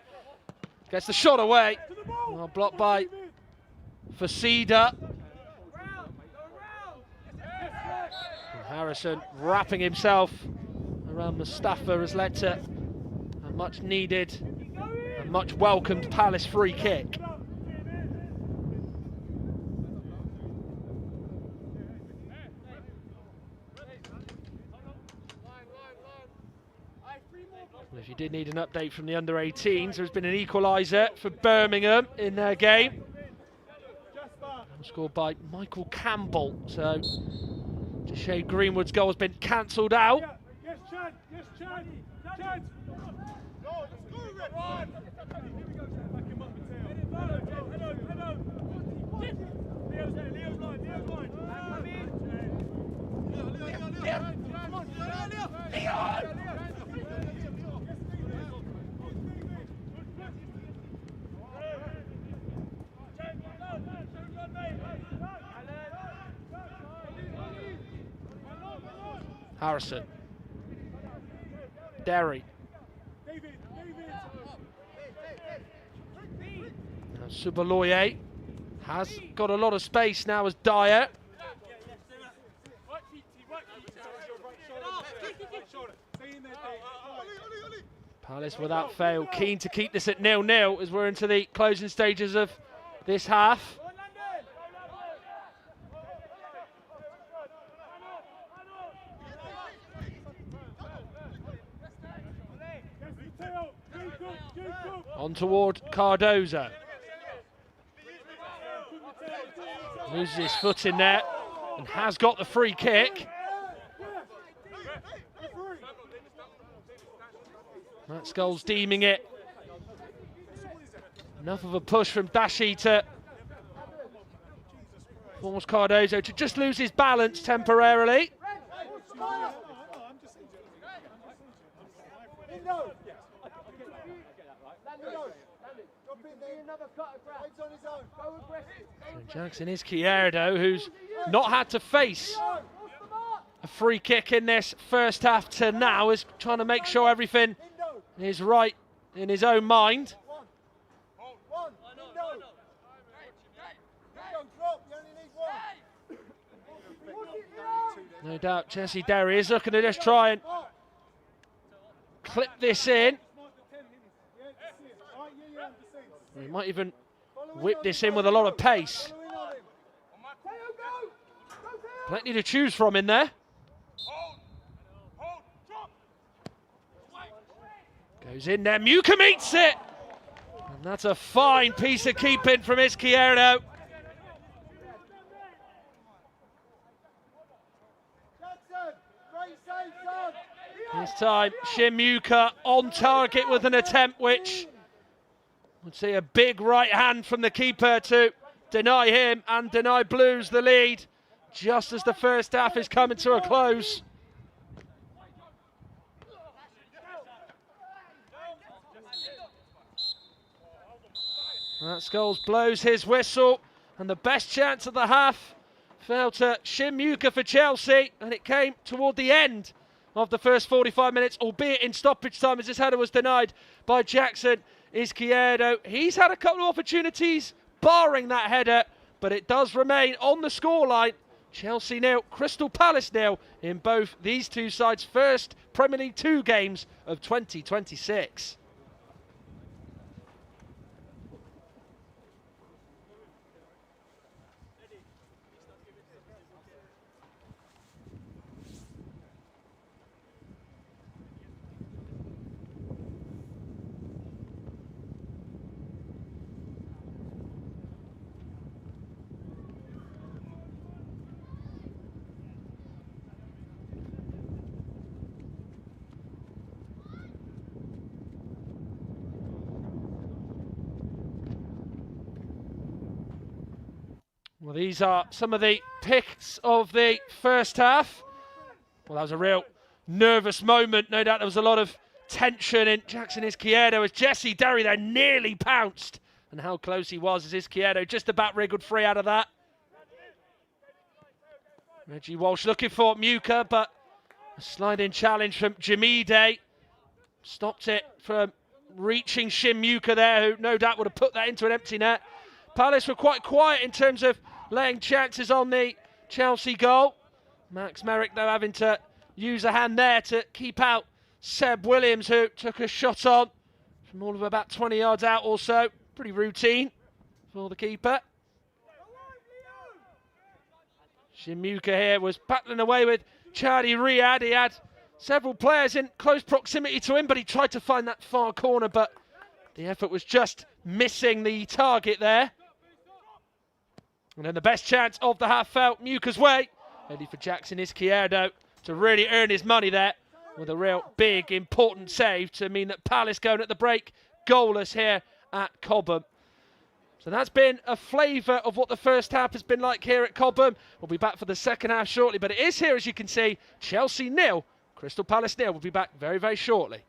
Gets the shot away. Well, blocked by Fasida. Harrison wrapping himself around Mustafa has led to a much needed and much welcomed Palace free kick. Well, if you did need an update from the under-18s, there's been an equaliser for Birmingham in their game. Scored by Michael Campbell, so Shade Greenwood's goal has been cancelled out. Yes, Chad. Yes, Chad. Chad. Back him up, Mateo. Leo's there. Leo's line. Leo's line. Harrison. Derry. Now Subaloye has got a lot of space now as Dyer. Palace without fail keen to keep this at 0-0 as we're into the closing stages of this half. On toward Cardoza. Loses his foot in there and has got the free kick. Matt Scholes deeming it enough of a push from Dashi to force Cardozo to just lose his balance temporarily. So Jackson Izquierdo, who's not had to face a free kick in this first half to now, is trying to make sure everything is right in his own mind. No doubt Jesse Derry is looking to just try and clip this in. He might even whip this in with a lot of pace. Plenty to choose from in there. Goes in there, Muka meets it! And that's a fine piece of keeping from Izquierdo. This time, Shimuka on target with an attempt which would see a big right hand from the keeper to deny him and deny Blues the lead just as the first half is coming to a close. That Scholes blows his whistle, and the best chance of the half fell to Shimuka for Chelsea, and it came toward the end of the first 45 minutes, albeit in stoppage time, as this header was denied by Jackson Izquierdo. He's had a couple of opportunities, barring that header, but it does remain on the scoreline. Chelsea 0, Crystal Palace 0 in both these two sides' first Premier League 2 games of 2026. Well, these are some of the picks of the first half. Well, that was a real nervous moment. No doubt there was a lot of tension in Jackson Izquierdo as Jesse Derry there nearly pounced. And how close he was as Izquierdo just about wriggled free out of that. Reggie Walsh looking for Muka, but a sliding challenge from Jamide stopped it from reaching Shimuka there, who no doubt would have put that into an empty net. Palace were quite quiet in terms of laying chances on the Chelsea goal. Max Merrick, though, having to use a hand there to keep out Seb Williams, who took a shot on from all of about 20 yards out or so. Pretty routine for the keeper. Shimuka here was battling away with Charlie Riyad. He had several players in close proximity to him, but he tried to find that far corner, but the effort was just missing the target there. And then the best chance of the half fell Muka's way. Ready for Jackson Izquierdo to really earn his money there with a real big, important save to mean that Palace going at the break goalless here at Cobham. So that's been a flavour of what the first half has been like here at Cobham. We'll be back for the second half shortly, but it is here, as you can see, Chelsea 0, Crystal Palace 0. We'll be back very, very shortly.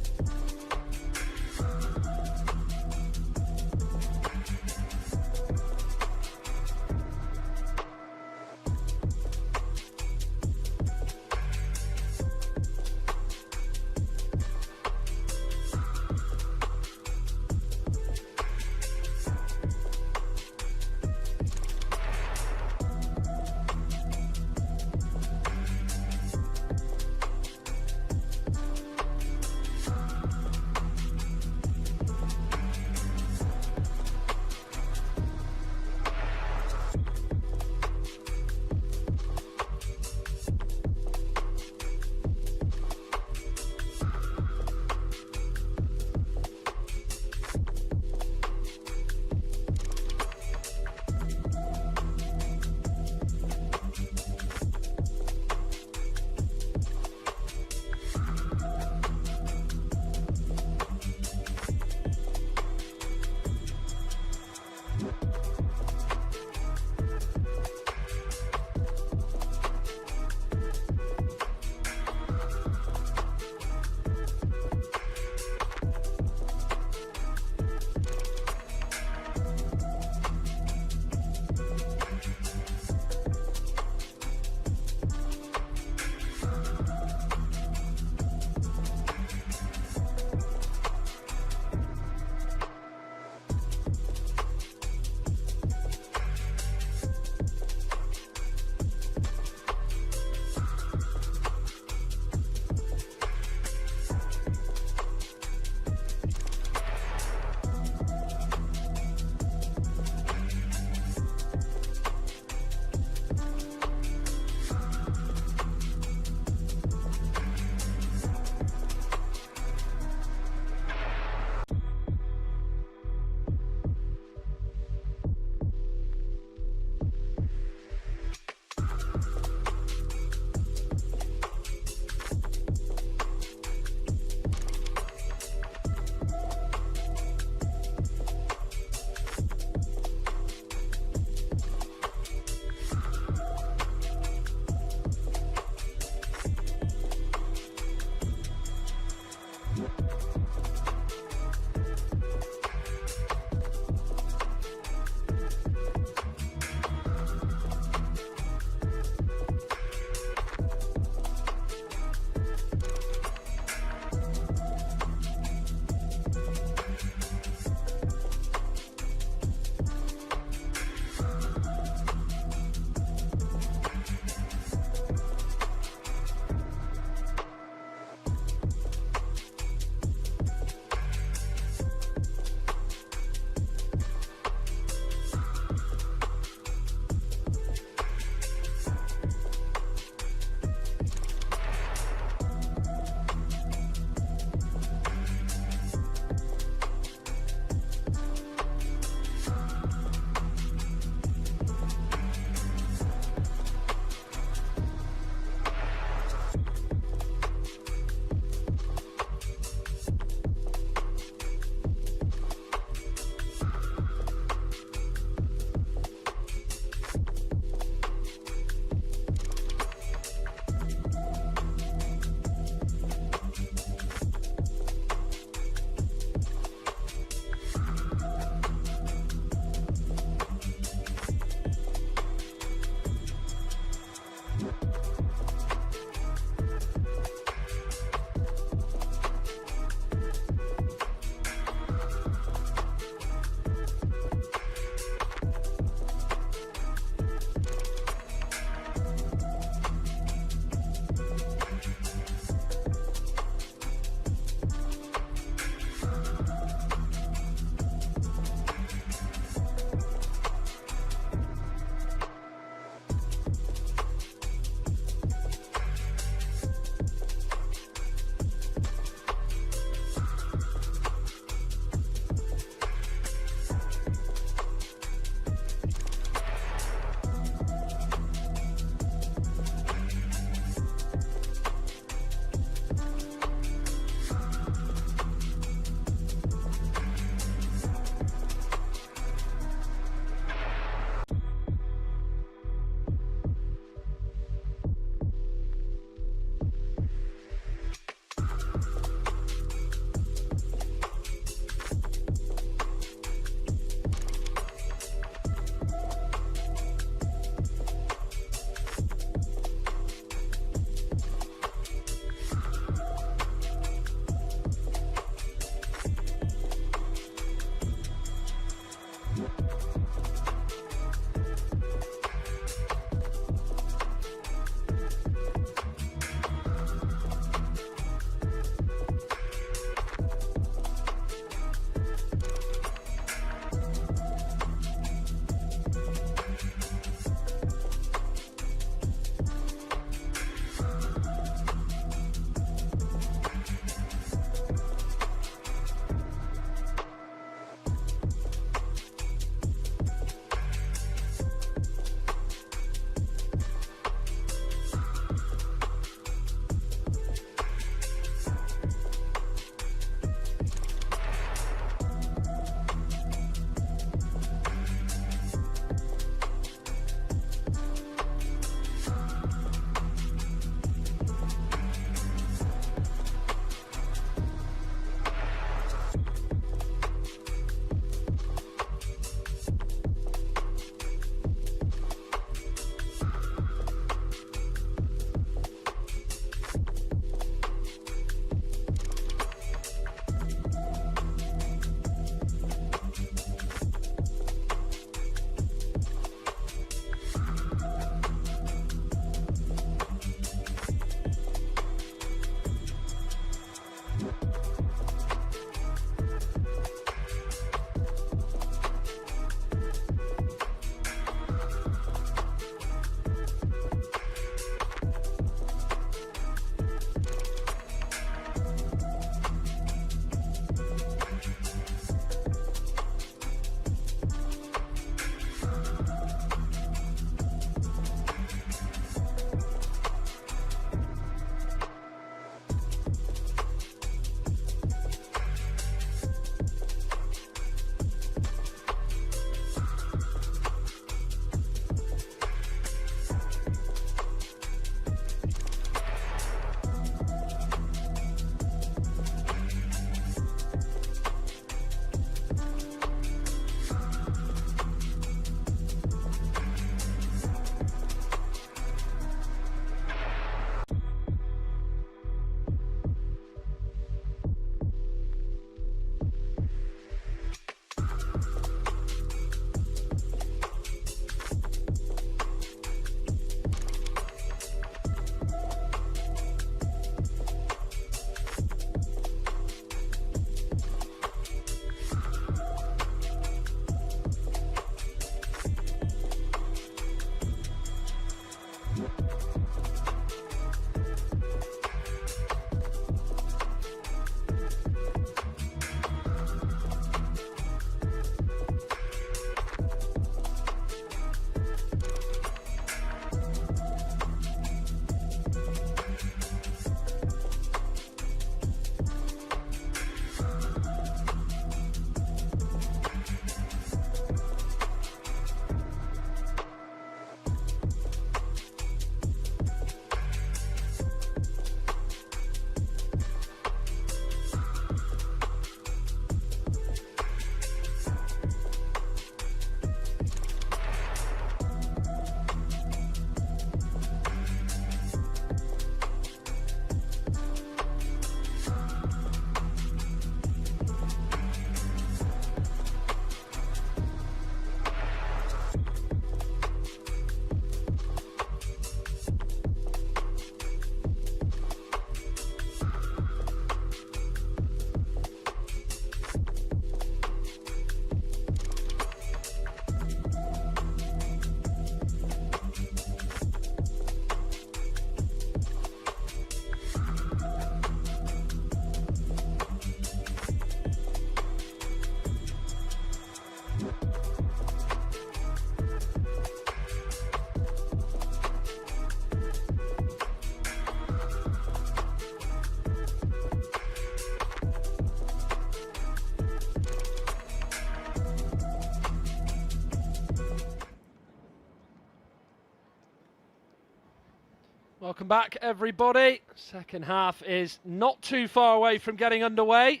Welcome back, everybody. Second half is not too far away from getting underway.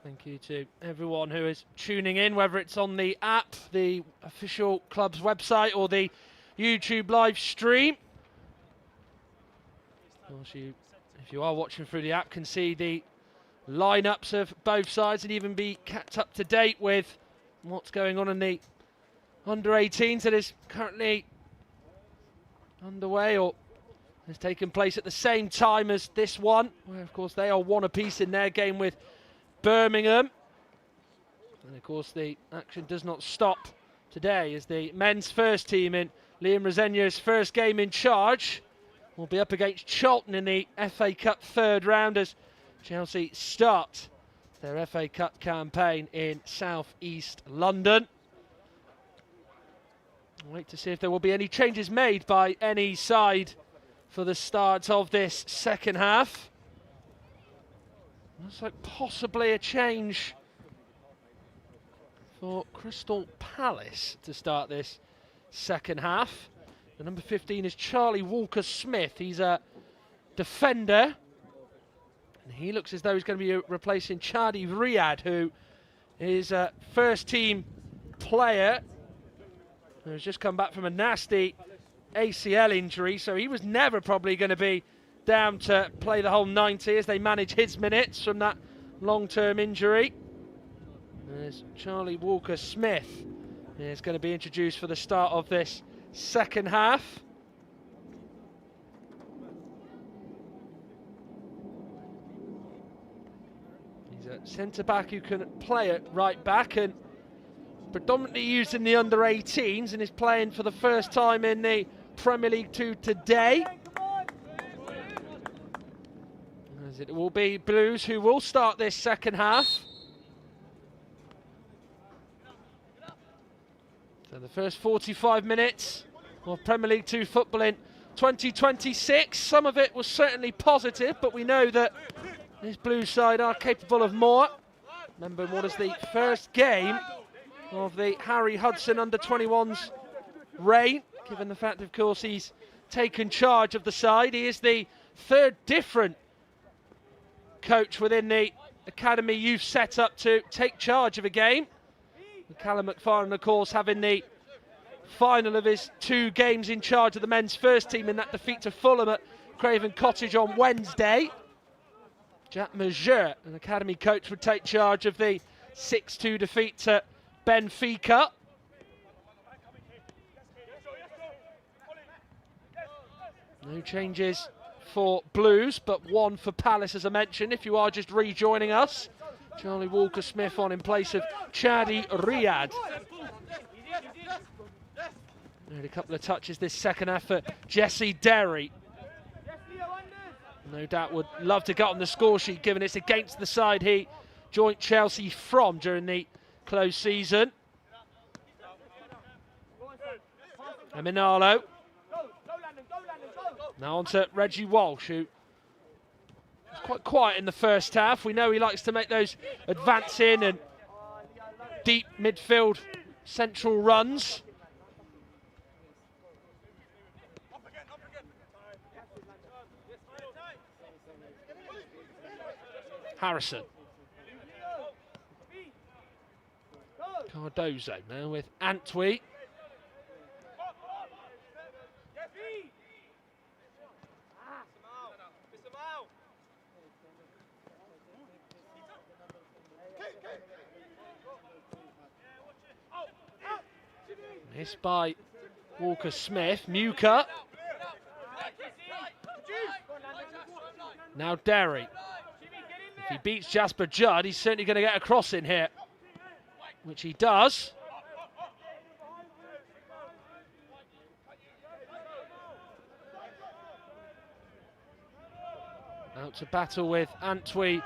Thank you to everyone who is tuning in, whether it's on the app, the official club's website, or the YouTube live stream. Of course, if you are watching through the app, can see the lineups of both sides and even be kept up to date with what's going on in the under-18s that is currently underway or has taken place at the same time as this one, where of course they are one apiece in their game with Birmingham. And of course the action does not stop today as the men's first team in Liam Resenya's first game in charge will be up against Charlton in the FA Cup third round as Chelsea start their FA Cup campaign in South East London. Wait to see if there will be any changes made by any side for the start of this second half. Looks like possibly a change for Crystal Palace to start this second half. The number 15 is Charlie Walker-Smith. He's a defender. And he looks as though he's going to be replacing Chadi Riyad, who is a first-team player who's just come back from a nasty ACL injury, so he was never probably going to be down to play the whole 90 as they manage his minutes from that long-term injury. There's Charlie Walker-Smith is going to be introduced for the start of this second half. He's a centre-back who can play at right-back and predominantly used in the under-18s and is playing for the first time in the Premier League 2 today. As it will be Blues who will start this second half. So the first 45 minutes of Premier League 2 football in 2026. Some of it was certainly positive, but we know that this Blues side are capable of more. Remember, what is the first game of the Harry Hudson under-21s reign, given the fact, of course, he's taken charge of the side. He is the third different coach within the academy youth set up to take charge of a game. And Callum McFarlane, of course, having the final of his 2 games in charge of the men's first team in that defeat to Fulham at Craven Cottage on Wednesday. Jack Majeur, an academy coach, would take charge of the 6-2 defeat to Benfica. No changes for Blues, but one for Palace, as I mentioned, if you are just rejoining us. Charlie Walker-Smith on in place of Chadi Riyad. And a couple of touches this second half for Jesse Derry. No doubt would love to get on the score sheet, given it's against the side he joined Chelsea from during the close season. Eminalo. Now on to Reggie Walsh, who was quite quiet in the first half. We know he likes to make those advancing and deep midfield central runs. Harrison. Cardozo now with Antwi. Missed by Walker-Smith. Muka. Now Derry. If he beats Jasper Judd, he's certainly going to get a cross in here, which he does. Out to battle with Antwi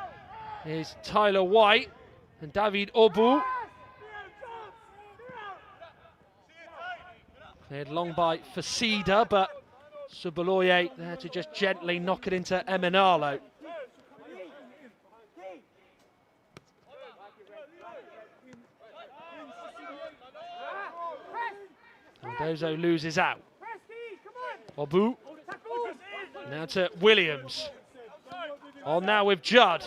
is Tyler White and David Obu. Cleared long by Fasida, but Subaloye there to just gently knock it into Eminalo. Cardozo loses out. Obu. Now to Williams. On now with Judd.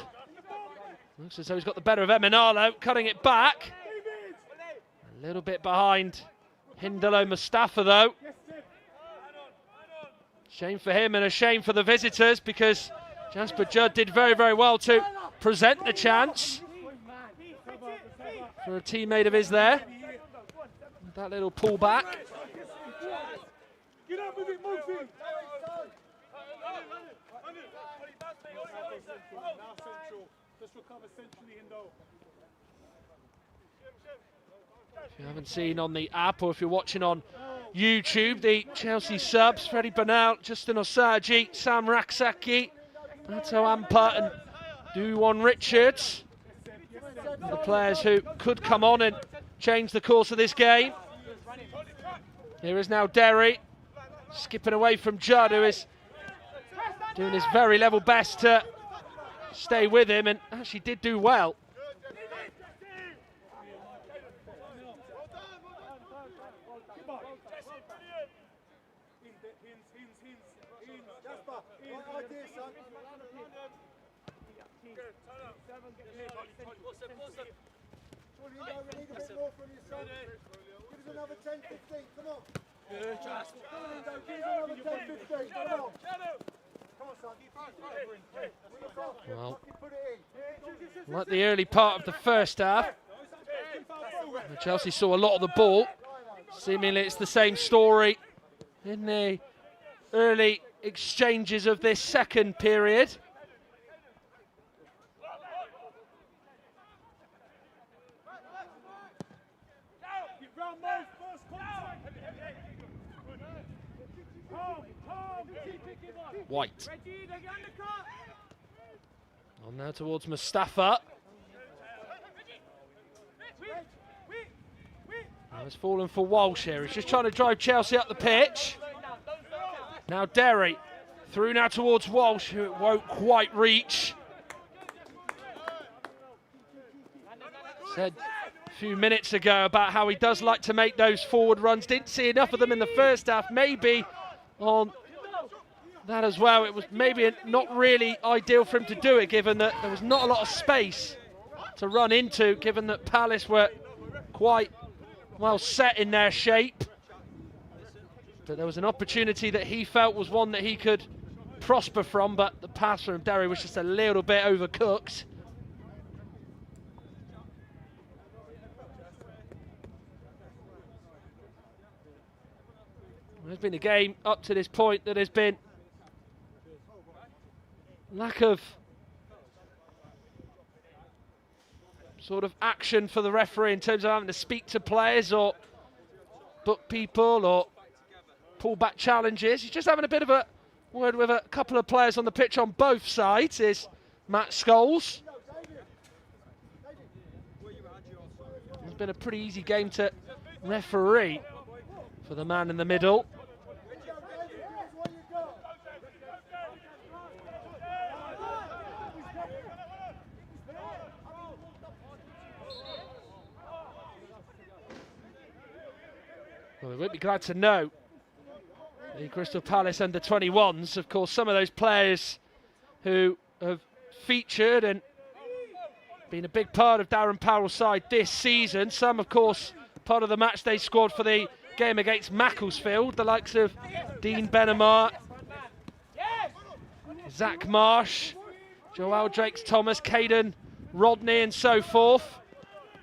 Looks as though he's got the better of Eminalo, cutting it back. A little bit behind Hindalo Mustafa though. Shame for him and a shame for the visitors, because Jasper Judd did very, very well to present the chance for a teammate of his there. That little pull back. If you haven't seen on the app, or if you're watching on YouTube, the Chelsea subs, Freddie Bernal, Justin Osaji, Sam Raksaki, Nato Ampart and Duwan Richards, the players who could come on and change the course of this game. Here is now Derry, skipping away from Judd, who is doing his very level best to stay with him, and actually did do well. Well, like the early part of the first half, Chelsea saw a lot of the ball. Seemingly it's the same story in the early exchanges of this second period. White. On now towards Mustafa. Now it's fallen for Walsh here. He's just trying to drive Chelsea up the pitch. Now Derry. Through now towards Walsh, who it won't quite reach. Said a few minutes ago about how he does like to make those forward runs. Didn't see enough of them in the first half. Maybe on that as well, it was maybe not really ideal for him to do it, given that there was not a lot of space to run into, given that Palace were quite well set in their shape. But there was an opportunity that he felt was one that he could prosper from, but the pass from Derry was just a little bit overcooked. There's been a game up to this point that has been lack of sort of action for the referee in terms of having to speak to players or book people or pull back challenges. He's just having a bit of a word with a couple of players on the pitch on both sides, is Matt Scholes. It's been a pretty easy game to referee for the man in the middle. Well, we would be glad to know the Crystal Palace under-21s, of course, some of those players who have featured and been a big part of Darren Powell's side this season. Some, of course, part of the matchday squad for the game against Macclesfield, the likes of Dean Benamar, Zach Marsh, Joel Drakes-Thomas, Caden Rodney and so forth,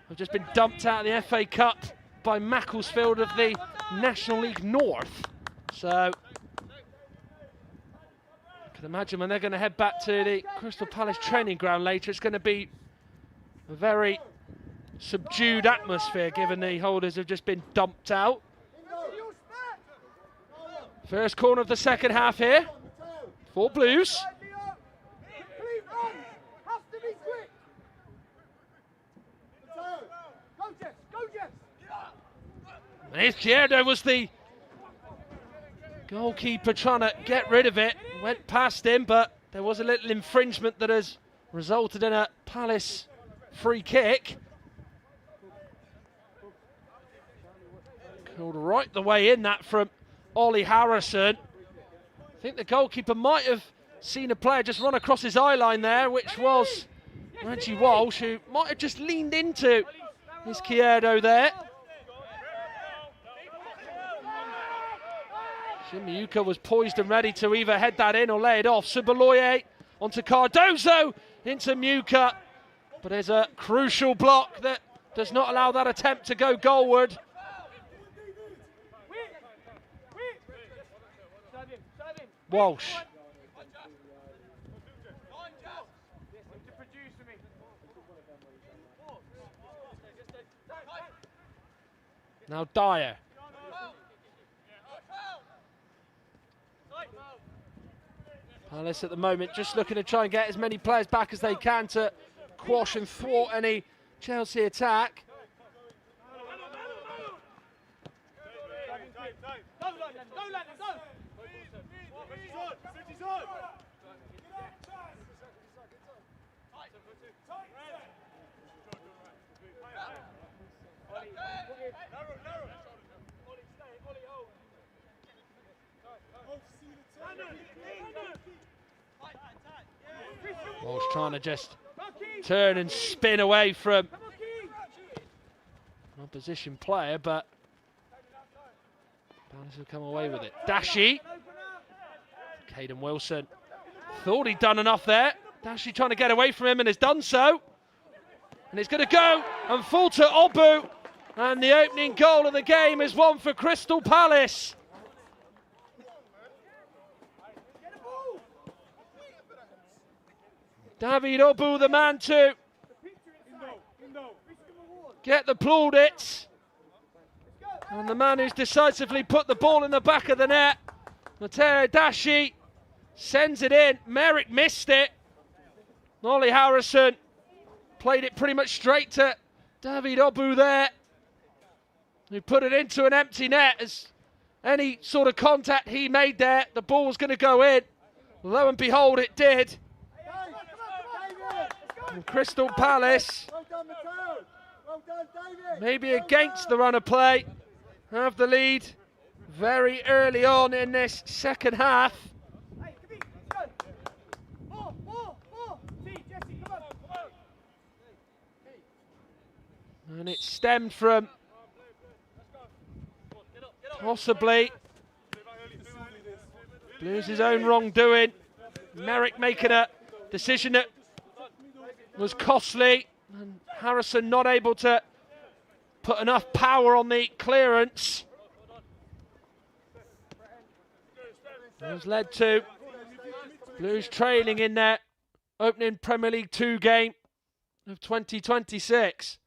have just been dumped out of the FA Cup by Macclesfield of the National League North. So I can imagine when they're going to head back to the Crystal Palace training ground later, it's going to be a very subdued atmosphere, given the holders have just been dumped out. First corner of the second half here for Blues. And Izquierdo was the goalkeeper trying to get rid of it. Went past him, but there was a little infringement that has resulted in a Palace free kick. Called right the way in that from Ollie Harrison. I think the goalkeeper might have seen a player just run across his eye line there, which was Reggie Walsh, who might have just leaned into his Izquierdo there. Shimayuka was poised and ready to either head that in or lay it off. Subaloye onto Cardozo, into Muka. But there's a crucial block that does not allow that attempt to go goalward. Walsh. Now Dyer. Palace at the moment just looking to try and get as many players back as they can to quash and thwart any Chelsea attack. Walsh trying to just turn and spin away from an opposition player, but Palace will come away with it. Dashi. Caden Wilson thought he'd done enough there. Dashi trying to get away from him and has done so. And it's going to go and fall to Obu. And the opening goal of the game is one for Crystal Palace. David Obu, the man to get the plaudits. And the man who's decisively put the ball in the back of the net. Matteo Dashi sends it in. Merrick missed it. Ollie Harrison played it pretty much straight to David Obu there, who put it into an empty net. As any sort of contact he made there, the ball was going to go in. Lo and behold, it did. And Crystal Palace, maybe against the run of play, have the lead very early on in this second half. And it stemmed from possibly Blues' own wrongdoing. Merrick making a decision that was costly, and Harrison not able to put enough power on the clearance. It has led to Blues trailing in their opening Premier League 2 game of 2026.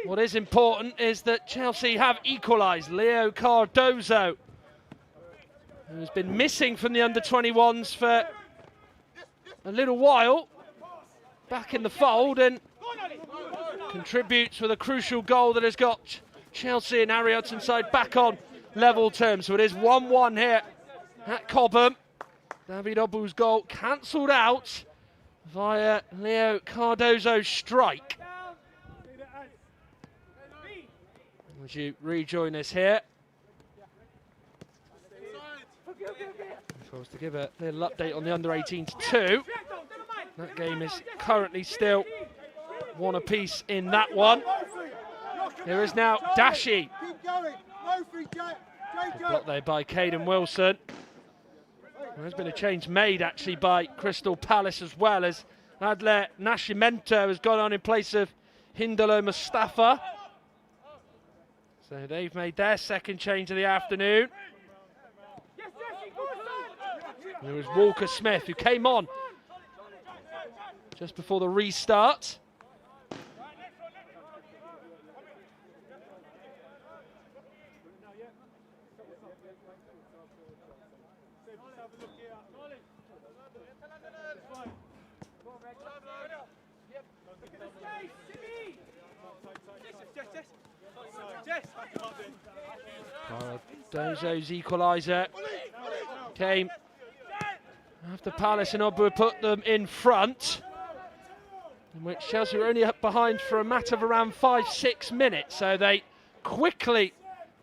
What is important is that Chelsea have equalised. Leo Cardozo, who's been missing from the under-21s for a little while, back in the fold and contributes with a crucial goal that has got Chelsea and Harry Hudson's side back on level terms. So it is 1-1 here at Cobham. David Obu's goal cancelled out via Leo Cardozo's strike. As you rejoin us here, supposed to give a little update on the under-18s too. That game is currently still one apiece in that one. There is now Dashi. Blocked there by Caden Wilson. There's been a change made actually by Crystal Palace as well, as Adler Nascimento has gone on in place of Hindalo Mustafa. So they've made their second change of the afternoon. There was Walker Smith, who came on just before the restart. Cardozo's equaliser came after Palace and Obu put them in front, in which Chelsea were only up behind for a matter of around 5-6 minutes, so they quickly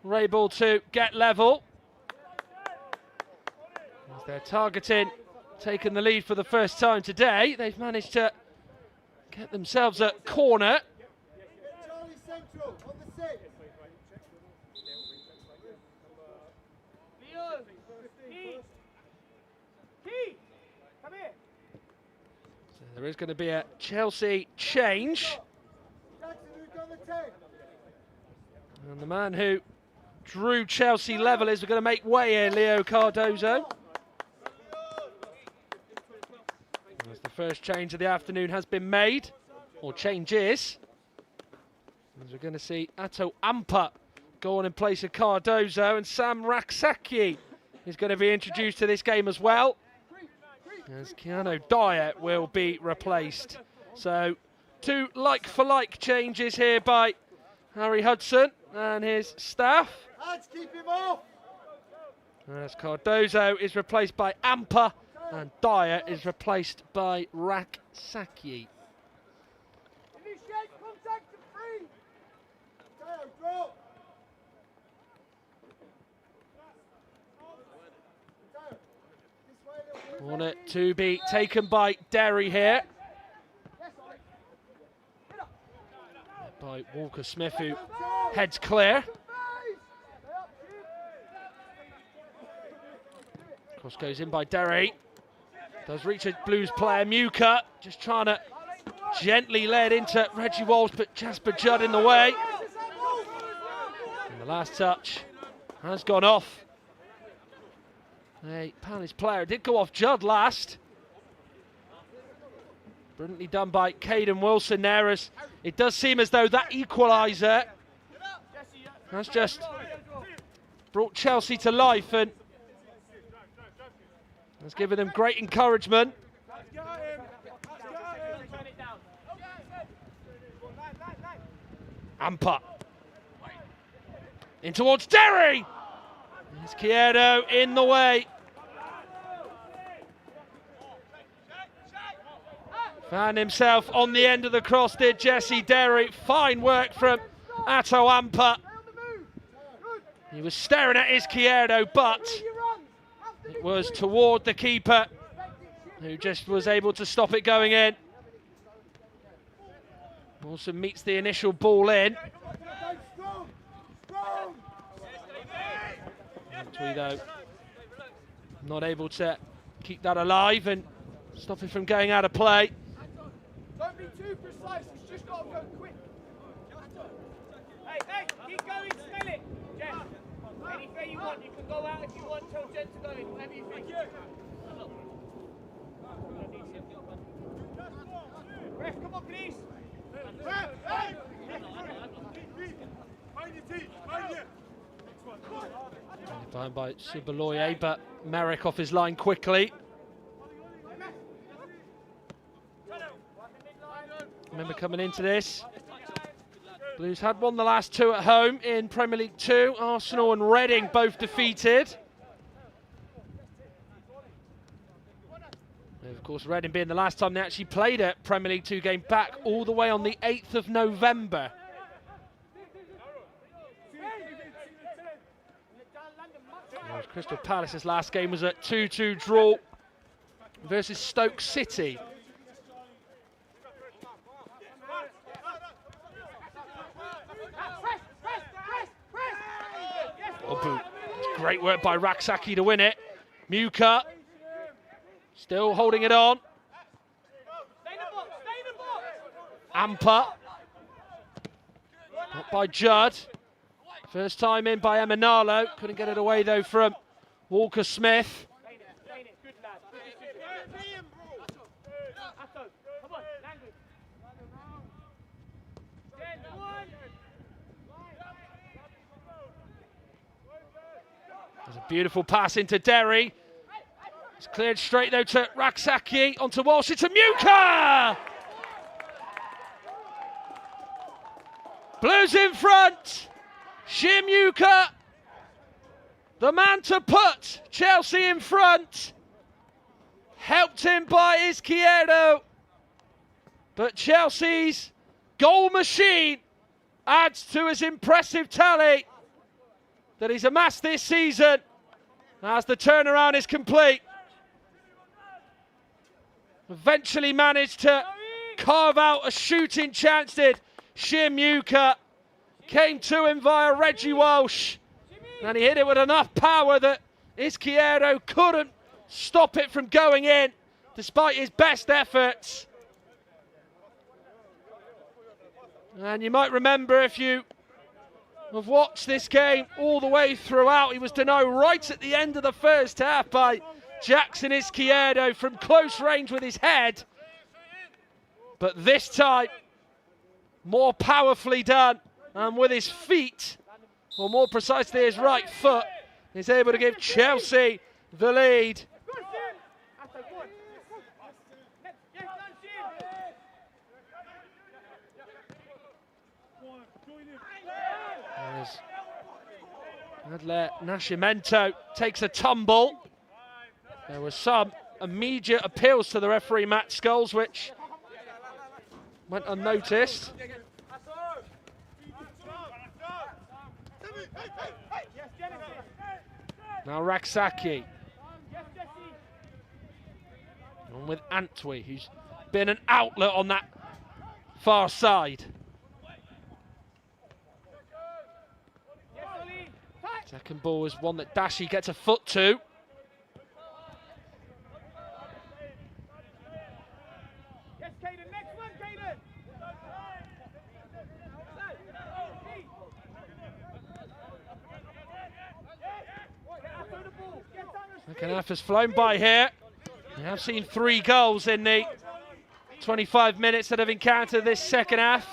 were able to get level. As they're targeting, taking the lead for the first time today, they've managed to get themselves a corner. So there is going to be a Chelsea change. And the man who drew Chelsea level is going to make way here, Leo Cardozo. As the first change of the afternoon has been made, or changes. As we're going to see Atto Ampa go on in place of Cardozo, and Sam Raksaki is going to be introduced to this game as well, as Keanu Dyer will be replaced. So 2 like-for-like changes here by Harry Hudson and his staff. Keep him off. As Cardozo is replaced by Ampa and Dyer is replaced by Raksaki. Corner to be taken by Derry here. By Walker Smith, who heads clear. Cross goes in by Derry. Does reach a Blues player, Muka, just trying to gently lay it into Reggie Walsh, but Jasper Judd in the way. And the last touch has gone off a Palace player. It did go off Judd last. Brilliantly done by Caden Wilson there, as it does seem as though that equaliser has just brought Chelsea to life and has given them great encouragement. Ampa in towards Derry. There's Kiedo in the way. Found himself on the end of the cross, did Jesse Derry. Fine work from Atto Ampa. He was staring at his Kiedo, but it was toward the keeper, who just was able to stop it going in. Wilson meets the initial ball in. Tweedo not able to keep that alive and stop it from going out of play. Don't be too precise, it's just got to go quick. Hey, keep going, smell it. Jeff, anything you want, you can go out if you want, tell Jen to go in, whatever you think. Ref, come on, please. Down by Subaloye, but Merrick off his line quickly. Remember coming into this, Blues had won the last two at home in Premier League 2. Arsenal and Reading both defeated. And of course, Reading being the last time they actually played a Premier League 2 game back all the way on the 8th of November. Whereas Crystal Palace's last game was a 2-2 draw versus Stoke City. Oh, great work by Raksaki to win it. Muka still holding it on. Amper. Not by Judd. First time in by Emanalo. Couldn't get it away though from Walker Smith. There's a beautiful pass into Derry. It's cleared straight though to Raksaki, onto Walsh, into Muka! Blues in front. Shim Muka, the man to put Chelsea in front. Helped him by Izquierdo. But Chelsea's goal machine adds to his impressive tally that he's amassed this season as the turnaround is complete. Eventually managed to carve out a shooting chance, did Shim Muka. Came to him via Reggie Walsh, and he hit it with enough power that Izquierdo couldn't stop it from going in, despite his best efforts. And you might remember, if you have watched this game all the way throughout, he was denied right at the end of the first half by Jackson Izquierdo from close range with his head. But this time, more powerfully done, and with his feet, or more precisely his right foot, he's able to give Chelsea the lead. Adler Nascimento takes a tumble. There were some immediate appeals to the referee Matt Scholes, which went unnoticed. Now Raksaki. On with Antwi, who's been an outlet on that far side. Second ball is one that Dashi gets a foot to. Second half has flown by here. We have seen 3 goals in the 25 minutes that have encountered this second half.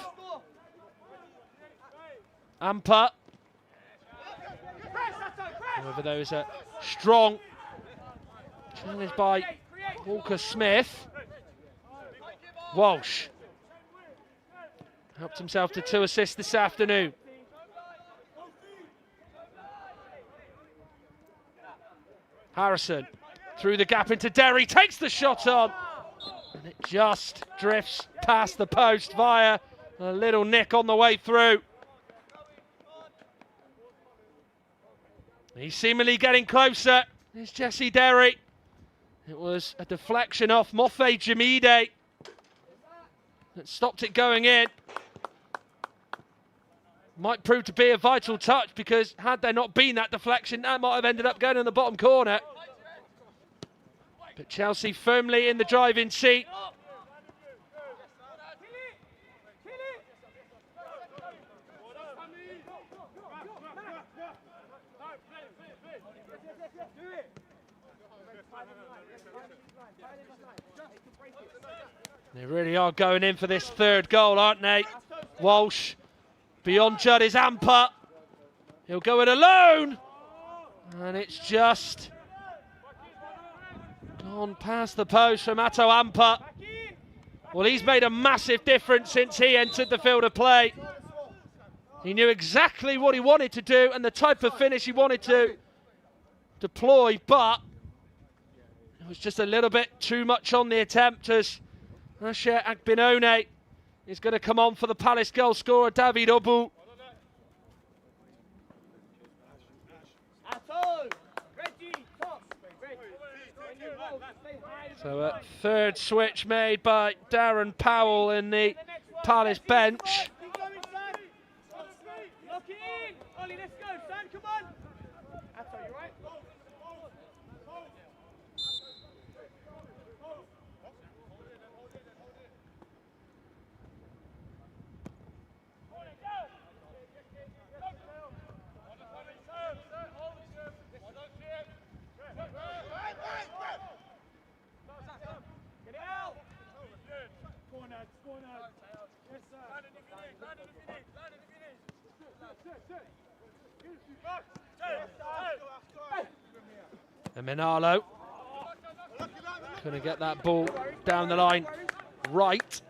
Amper. However, there is a strong challenge by Walker Smith. Walsh helped himself to 2 assists this afternoon. Harrison through the gap into Derry, takes the shot on, and it just drifts past the post via a little nick on the way through. He's seemingly getting closer. There's Jesse Derry. It was a deflection off Mofe Jamide that stopped it going in. Might prove to be a vital touch, because had there not been that deflection, that might have ended up going in the bottom corner. But Chelsea firmly in the driving seat. They really are going in for this third goal, aren't they? Walsh, beyond Judd is Amper. He'll go it alone. And it's just gone past the post from Atto Ampa. Well, he's made a massive difference since he entered the field of play. He knew exactly what he wanted to do and the type of finish he wanted to deploy, but it was just a little bit too much on the attempt as Asher Akbinone is going to come on for the Palace goal scorer, David Obu. So a third switch made by Darren Powell in the Palace bench. And Minalo going to get that ball down the line right.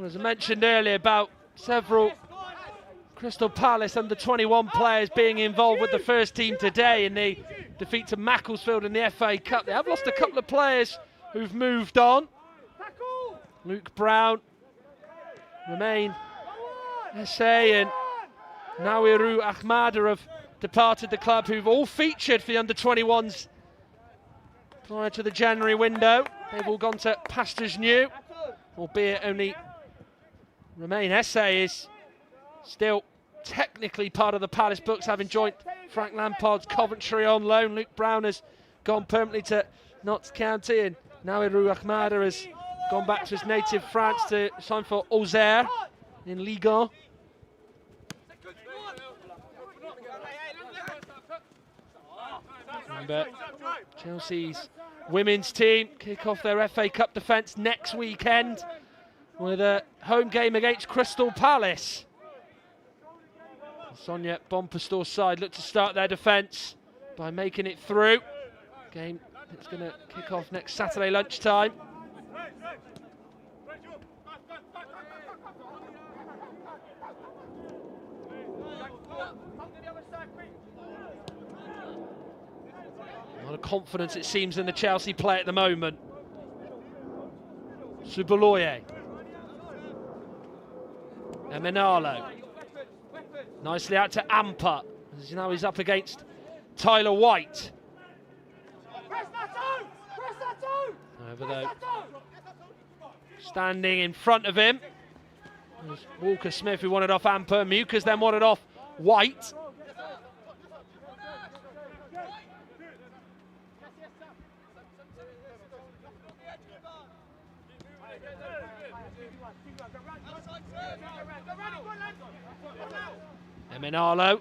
As I mentioned earlier about several Crystal Palace under-21 players being involved with the first team today in the defeat to Macclesfield in the FA Cup. They have lost a couple of players who've moved on. Luke Brown, Romain Essay and Nawiru Ahmada have departed the club, who've all featured for the under-21s prior to the January window. They've all gone to pastures new, albeit only Romain Essay is still technically part of the Palace books, having joined Frank Lampard's Coventry on loan. Luke Brown has gone permanently to Notts County, and Nawiru Ahmada has gone back to his native France to sign for Auxerre in Ligue 1. But Chelsea's women's team kick off their FA Cup defence next weekend with a home game against Crystal Palace. Sonia Bonpastor's side look to start their defence by making it through. Game that's going to kick off next Saturday lunchtime. A lot of confidence, it seems, in the Chelsea play at the moment. Subaloye. Emenalo. Nicely out to Ampa. As now he's up against Tyler White. Over though, standing in front of him was Walker Smith, who wanted off Ampa. Mucas then wanted off White. Emenalo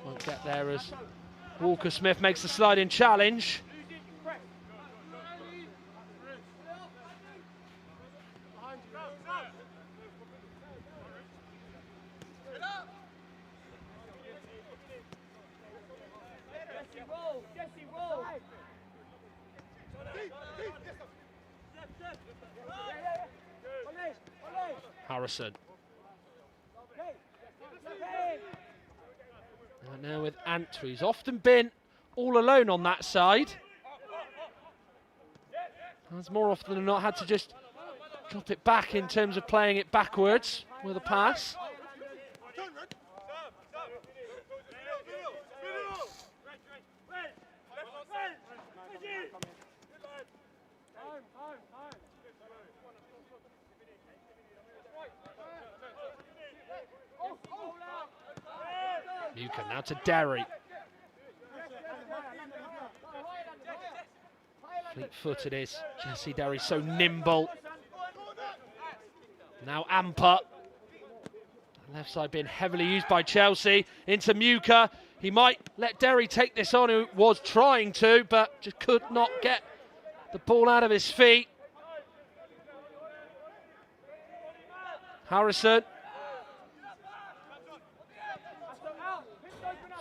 won't get there as Walker Smith makes the sliding challenge. Harrison. And now with Ant, who's often been all alone on that side. Has more often than not had to just drop it back in terms of playing it backwards with a pass. Muka now to Derry. Fleet-footed is Jesse Derry, so nimble. Now Ampa. Left side being heavily used by Chelsea. Into Muka. He might let Derry take this on, who was trying to, but just could not get the ball out of his feet. Harrison.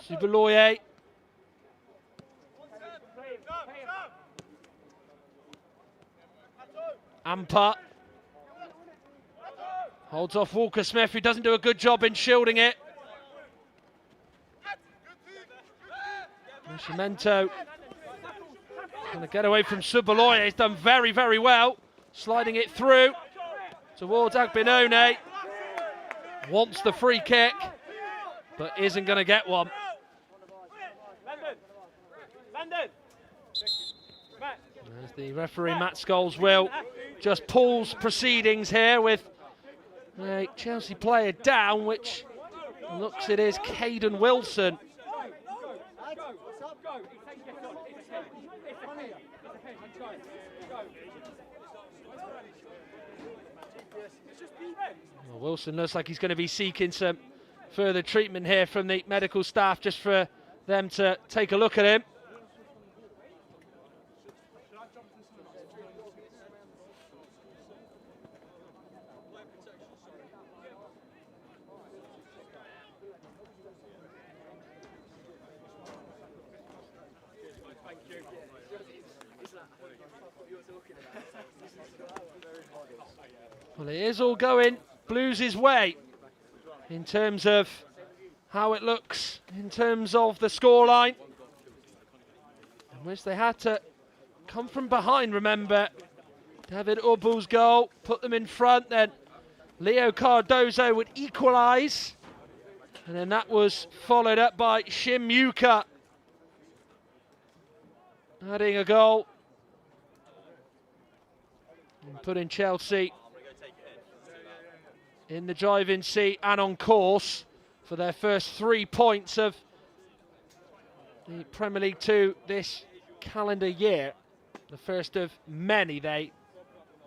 Subaloye. Ampa. Holds off Walker Smith, who doesn't do a good job in shielding it. Nascimento going to get away from Subaloye. He's done very, very well. Sliding it through towards Agbinone. Wants the free kick, but isn't going to get one. As the referee, Matt Scholes, will just pause proceedings here with a Chelsea player down, which looks it is Caden Wilson. Well, Wilson looks like he's going to be seeking some further treatment here from the medical staff, just for them to take a look at him. Well, it is all going Blues' way in terms of how it looks, in terms of the scoreline, in which they had to come from behind, remember. David Ubu's goal put them in front, then Leo Cardozo would equalise, and then that was followed up by Shim Yuka adding a goal and putting Chelsea in the driving seat and on course for their first 3 points of the Premier League 2 this calendar year. The first of many, they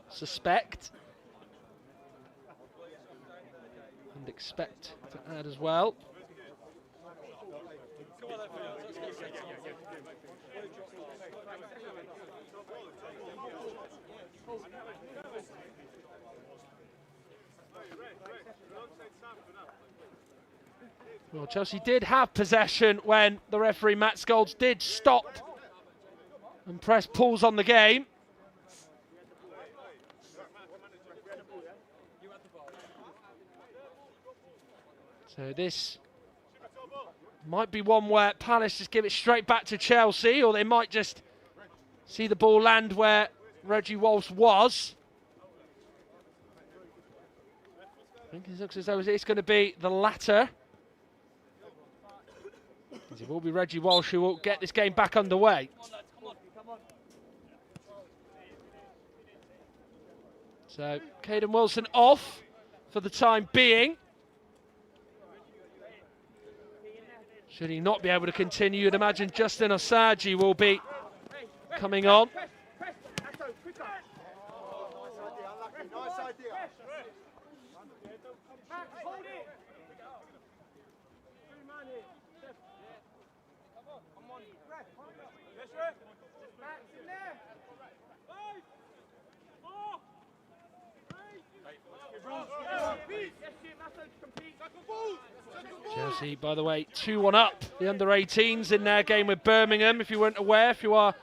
suspect and expect to add as well. Well, Chelsea did have possession when the referee, Matt Scholes, did stop and press pause on the game. So this might be one where Palace just give it straight back to Chelsea, or they might just see the ball land where Reggie Walsh was. I think it looks as though it's going to be the latter. It will be Reggie Walsh who will get this game back underway. So Caden Wilson off for the time being. Should he not be able to continue, you'd imagine Justin Osaji will be coming on. Chelsea, by the way, 2-1 up the under-18s in their game with Birmingham. If you weren't aware, if you are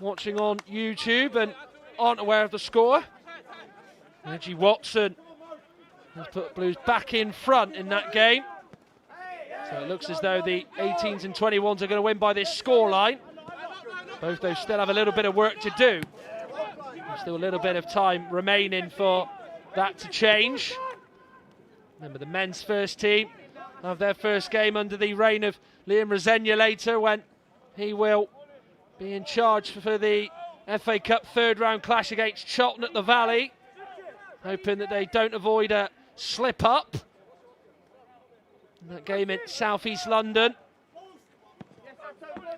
watching on YouTube and aren't aware of the score, Reggie Watson has put Blues back in front in that game. So it looks as though the 18s and 21s are going to win by this scoreline. Both those still have a little bit of work to do. There's still a little bit of time remaining for that to change. Remember, the men's first team have their first game under the reign of Liam Rosenia later, when he will be in charge for the FA Cup third round clash against Charlton at the Valley, hoping that they don't avoid a slip up in that game in South East London.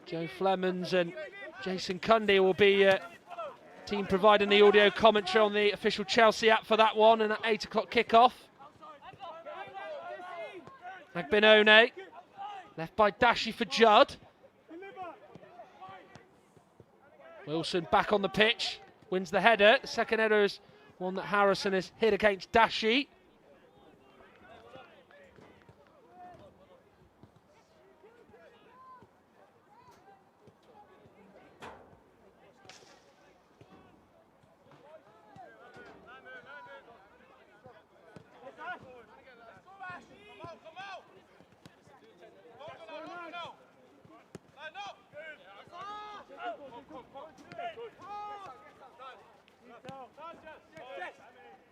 Joe Flemons and Jason Cundy will be team providing the audio commentary on the official Chelsea app for that one, and at 8 o'clock kickoff. Agbinone, left by Dashi for Judd. Wilson back on the pitch, wins the header. The second header is one that Harrison has hit against Dashi.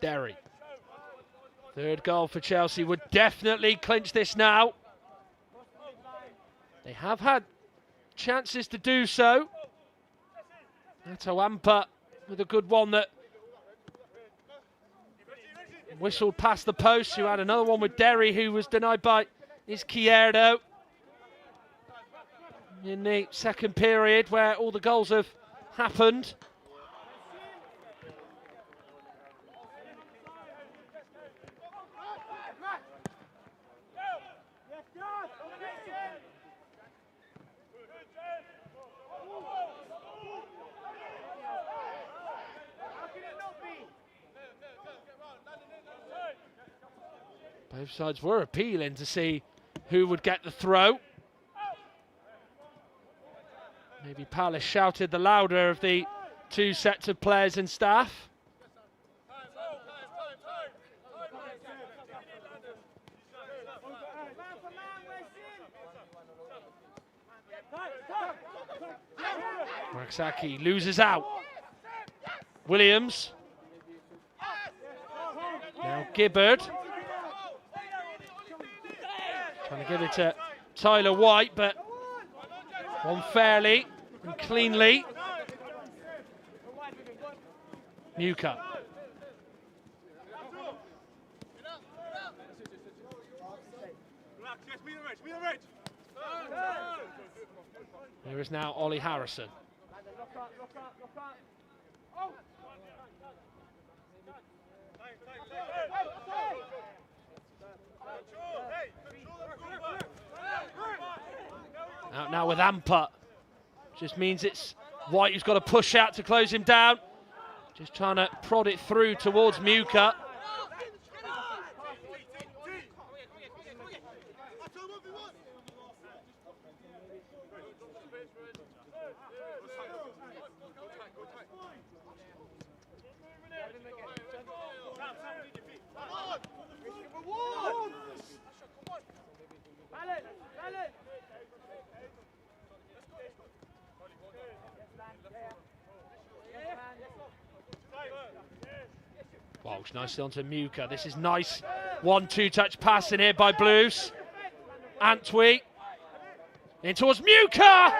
Derry. Third goal for Chelsea would definitely clinch this now. They have had chances to do so. Ampa with a good one that whistled past the post. You had another one with Derry who was denied by Izquierdo in the second period where all the goals have happened. Both sides were appealing to see who would get the throw. Maybe Palace shouted the louder of the two sets of players and staff. Maxaki loses out. Williams. Now Gibbard. Trying to give it to Tyler White, but won fairly and cleanly. Muka. There is now Ollie Harrison. Out now with Ampa. Just means it's White who's got to push out to close him down. Just trying to prod it through towards Muka. Walsh nicely onto Muka. This is nice 1-2 touch pass in here by Blues. Antwi in towards Muka.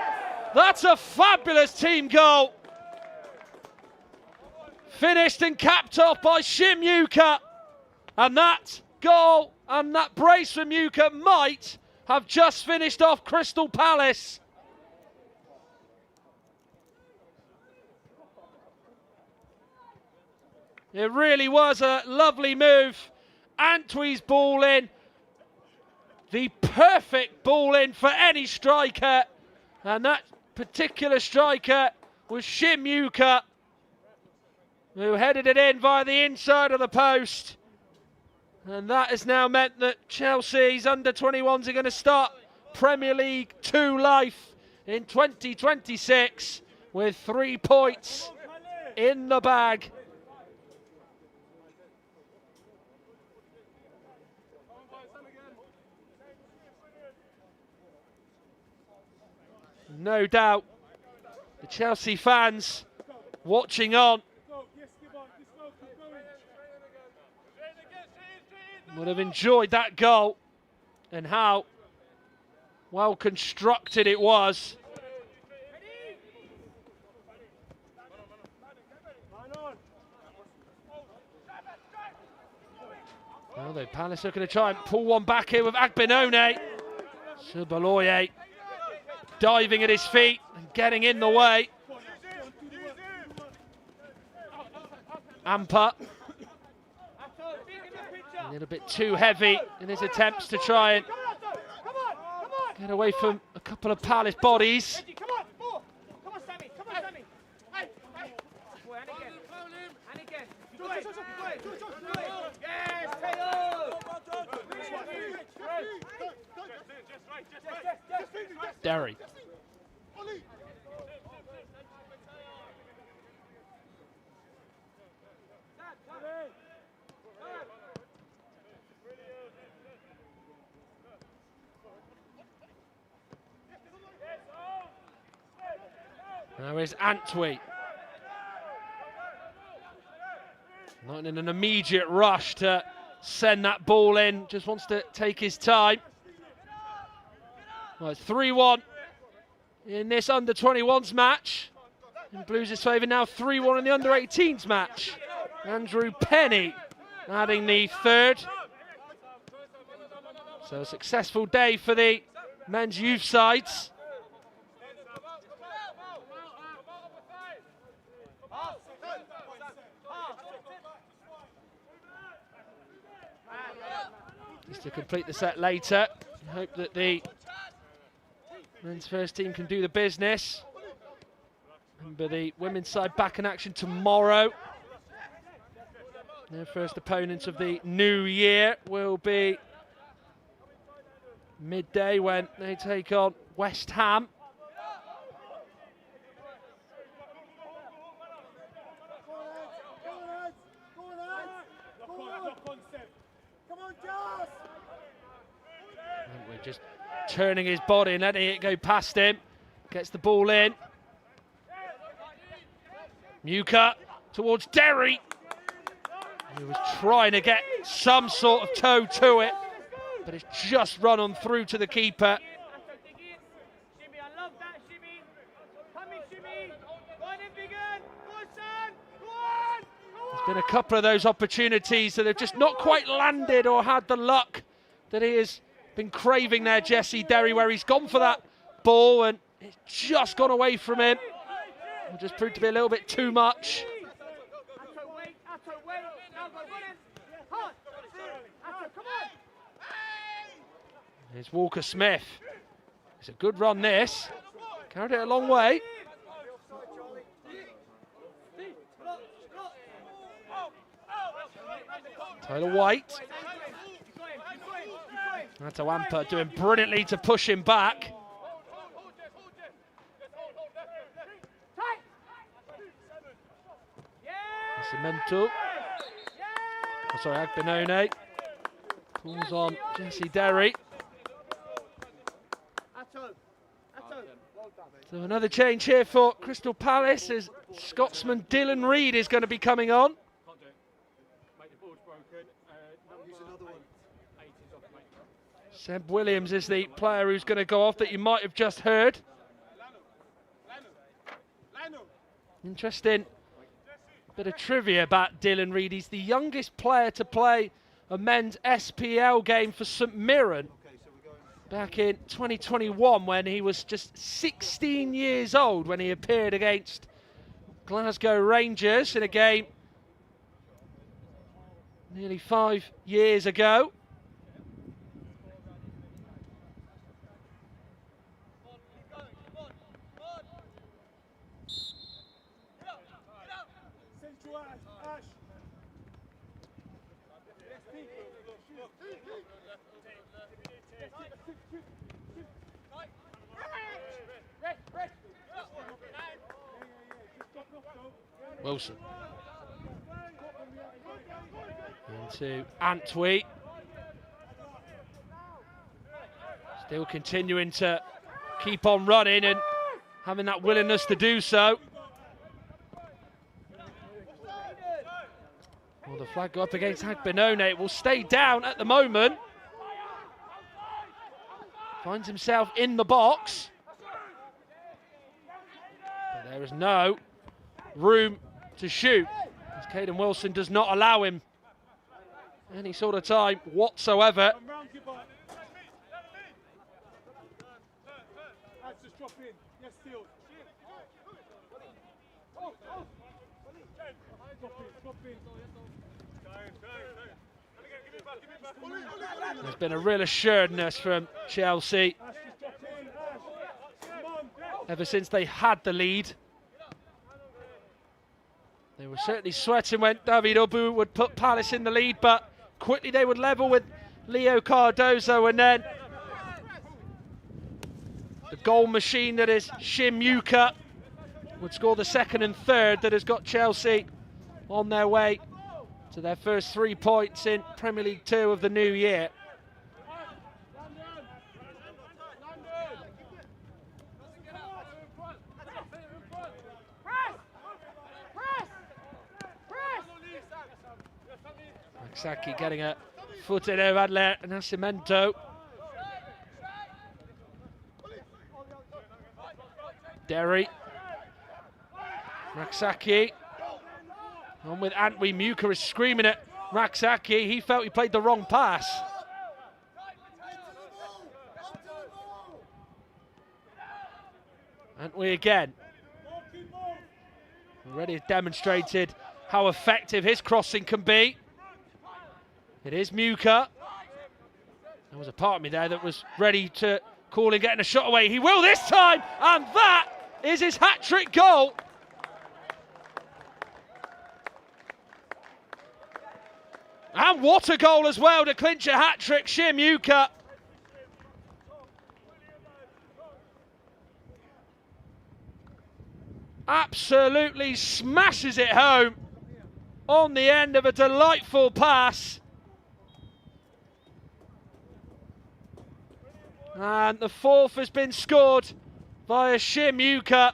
That's a fabulous team goal. Finished and capped off by Shim Muka. And that goal and that brace from Muka might have just finished off Crystal Palace. It really was a lovely move. Antwi's ball in. The perfect ball in for any striker. And that particular striker was Shim Muka, who headed it in via the inside of the post. And that has now meant that Chelsea's under-21s are going to start Premier League 2 life in 2026 with 3 points in the bag. No doubt the Chelsea fans watching on would have enjoyed that goal and how well constructed it was. Well, the Palace are going to try and pull one back here with Agbenone. Subaloye diving at his feet and getting in the way. Ampa. A little bit too heavy in his attempts to try and get away from a couple of Palace bodies. Come on, Sammy. Hey. And again. Do it. Yes, Taylor. Derry. Now is Antwi. Not in an immediate rush to send that ball in, just wants to take his time. Well, it's 3-1 in this under-21s match. In Blues' favour now 3-1 in the under-18s match. Andrew Penny adding the third. So a successful day for the men's youth sides. Just to complete the set later. I hope that the men's first team can do the business. Remember, the women's side back in action tomorrow. Their first opponent of the new year will be midday when they take on West Ham. And we're just turning his body and letting it go past him. Gets the ball in. Muka towards Derry. He was trying to get some sort of toe to it, but it's just run on through to the keeper. There's been a couple of those opportunities that have just not quite landed or had the luck that he has been craving there, Jesse Derry, where he's gone for that ball and it's just gone away from him. It just proved to be a little bit too much. Here's Walker Smith. It's a good run, this. Carried it a long way. Tyler White. Atawampa doing brilliantly to push him back. Cemento. Oh, sorry, Agbenone. Pulls on Jesse Derry. So another change here for Crystal Palace as Scotsman Dylan Reid is going to be coming on. Seb Williams is the player who's going to go off that you might have just heard. Interesting bit of trivia about Dylan Reid. He's the youngest player to play a men's SPL game for St Mirren back in 2021 when he was just 16 years old when he appeared against Glasgow Rangers in a game nearly 5 years ago. Wilson. Into Antwi. Still continuing to keep on running and having that willingness to do so. Will the flag go up against Agbenone? It will stay down at the moment. Finds himself in the box. But there is no room to shoot, as Caden Wilson does not allow him any sort of time whatsoever. There's been a real assuredness from Chelsea ever since they had the lead. They were certainly sweating when David Obu would put Palace in the lead, but quickly they would level with Leo Cardozo, and then the goal machine that is Shim Yuka would score the second and third that has got Chelsea on their way to their first 3 points in Premier League 2 of the new year. Saki getting a foot in over Adler and Nascimento. Derry. Raksaki. On with Antwi. Muka is screaming at Raksaki. He felt he played the wrong pass. Antwi again. Already demonstrated how effective his crossing can be. It is Muka. There was a part of me there that was ready to call him getting a shot away. He will this time, and that is his hat-trick goal. And what a goal as well to clinch a hat-trick, Shim Muka. Absolutely smashes it home on the end of a delightful pass. And the fourth has been scored via Shim Muka.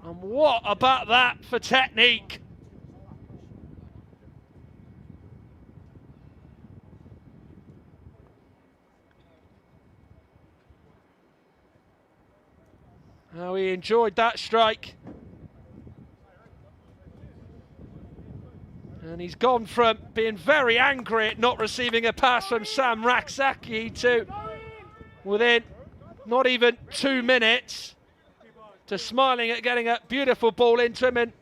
And what about that for technique? How he enjoyed that strike. And he's gone from being very angry at not receiving a pass from Sam Raksaki to, within not even 2 minutes, to smiling at getting a beautiful ball into him and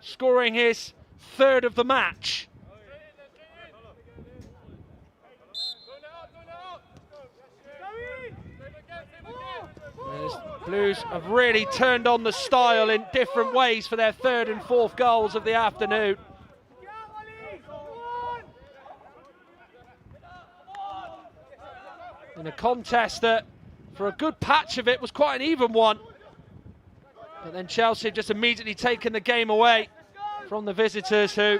scoring his third of the match. The Blues have really turned on the style in different ways for their third and fourth goals of the afternoon. In a contest that, for a good patch of it, was quite an even one. But then Chelsea have just immediately taken the game away from the visitors, who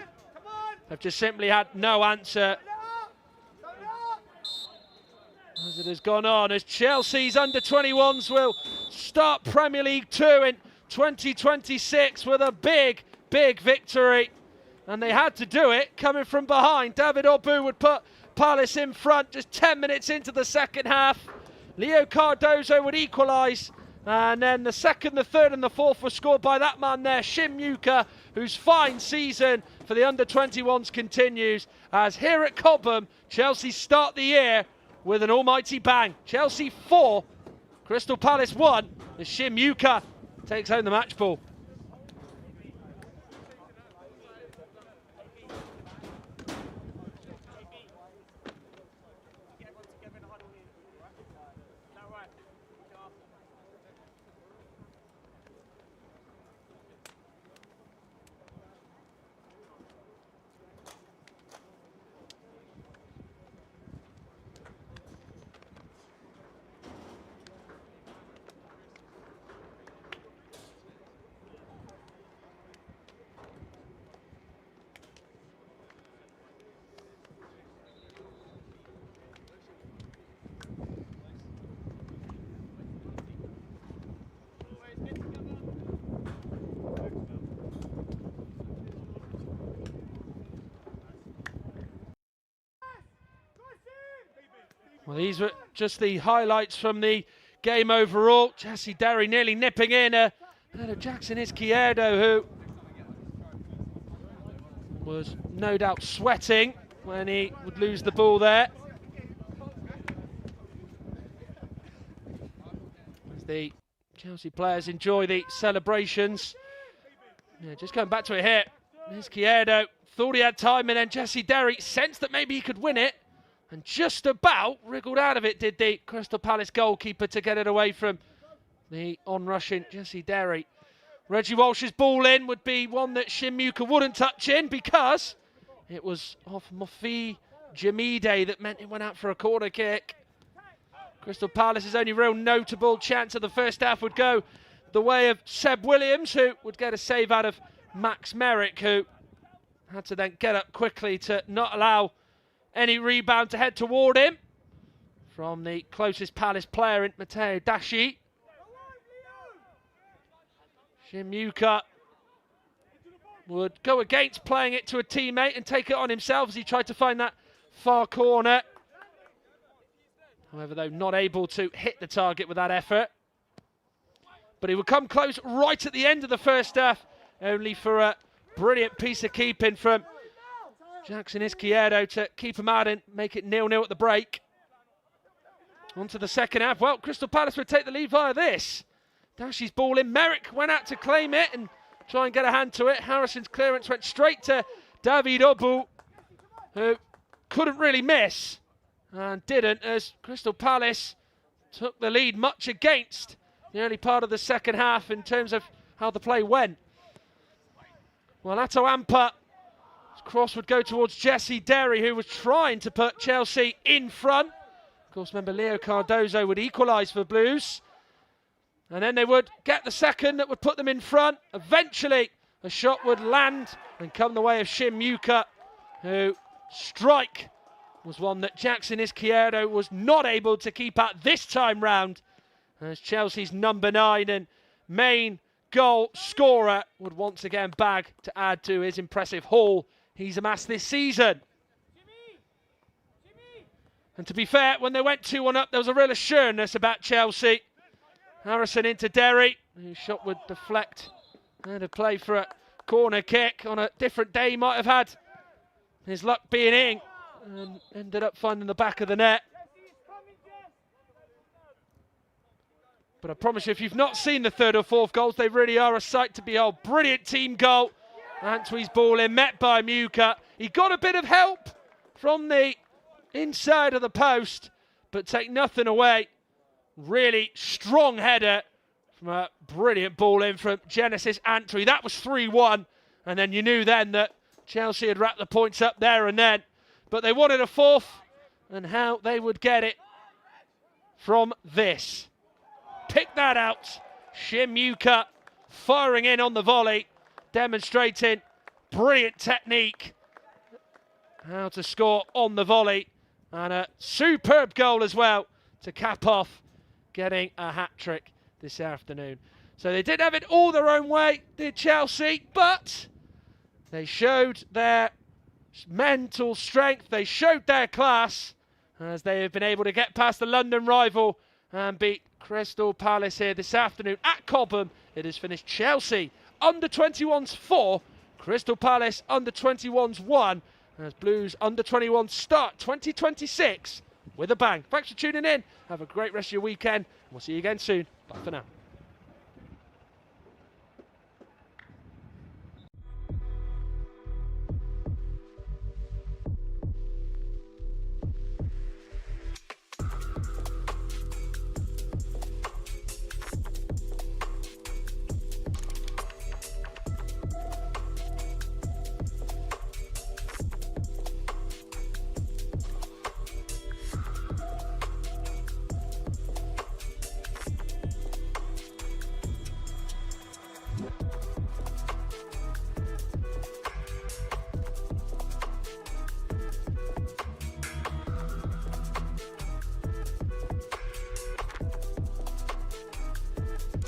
have just simply had no answer as it has gone on, as Chelsea's under-21s will start Premier League 2 in 2026 with a big, big victory. And they had to do it coming from behind. David Obu would put Palace in front just 10 minutes into the second half. Leo Cardozo would equalise. And then the second, the third and the fourth were scored by that man there, Shim Muka, whose fine season for the under-21s continues. As here at Cobham, Chelsea start the year with an almighty bang. Chelsea 4, Crystal Palace 1, as Shim Muka takes home the match ball. Well, these were just the highlights from the game overall. Jesse Derry nearly nipping in ahead of Jackson Izquierdo, who was no doubt sweating when he would lose the ball there. As the Chelsea players enjoy the celebrations. Yeah, just going back to it here. Izquierdo thought he had time, and then Jesse Derry sensed that maybe he could win it, and just about wriggled out of it, did the Crystal Palace goalkeeper, to get it away from the on-rushing Jesse Derry. Reggie Walsh's ball in would be one that Shim Muka wouldn't touch in, because it was off Mofi Jamide that meant it went out for a corner kick. Crystal Palace's only real notable chance of the first half would go the way of Seb Williams, who would get a save out of Max Merrick, who had to then get up quickly to not allow any rebound to head toward him from the closest Palace player in Matteo Dashi. Shim Muka would go against playing it to a teammate and take it on himself as he tried to find that far corner. However, though, not able to hit the target with that effort. But he would come close right at the end of the first half, only for a brilliant piece of keeping from Jackson Izquierdo to keep him out and make it 0-0 at the break. On to the second half. Well, Crystal Palace would take the lead via this. Dashy's ball in. Merrick went out to claim it and try and get a hand to it. Harrison's clearance went straight to David Obu, who couldn't really miss and didn't, as Crystal Palace took the lead much against the early part of the second half in terms of how the play went. Well, Ato Ampa, his cross would go towards Jesse Derry, who was trying to put Chelsea in front. Of course, remember Leo Cardozo would equalise for Blues. And then they would get the second that would put them in front. Eventually, a shot would land and come the way of Shin Muka, who strike was one that Jackson Izquierdo was not able to keep out this time round, as Chelsea's number 9 and main goal scorer would once again bag to add to his impressive haul he's amassed this season. And to be fair, when they went 2-1 up, there was a real assuredness about Chelsea. Harrison into Derry, whose shot would deflect and a play for a corner kick. On a different day, he might have had his luck being in and ended up finding the back of the net. But I promise you, if you've not seen the third or fourth goals, they really are a sight to behold. Brilliant team goal. Antwi's ball in, met by Muka. He got a bit of help from the inside of the post, but take nothing away. Really strong header from a brilliant ball in from Genesis Antwi. That was 3-1, and then you knew then that Chelsea had wrapped the points up there and then. But they wanted a fourth, and how they would get it from this. Pick that out. Shin Muka firing in on the volley, demonstrating brilliant technique. How to score on the volley, and a superb goal as well to cap off getting a hat-trick this afternoon. So they did have it all their own way, did Chelsea, but they showed their mental strength, they showed their class, as they have been able to get past the London rival and beat Crystal Palace here this afternoon at Cobham. It has finished Chelsea under-21s 4, Crystal Palace under-21s 1, as Blues under-21s start 2026 with a bang. Thanks for tuning in. Have a great rest of your weekend. We'll see you again soon. Bye for now.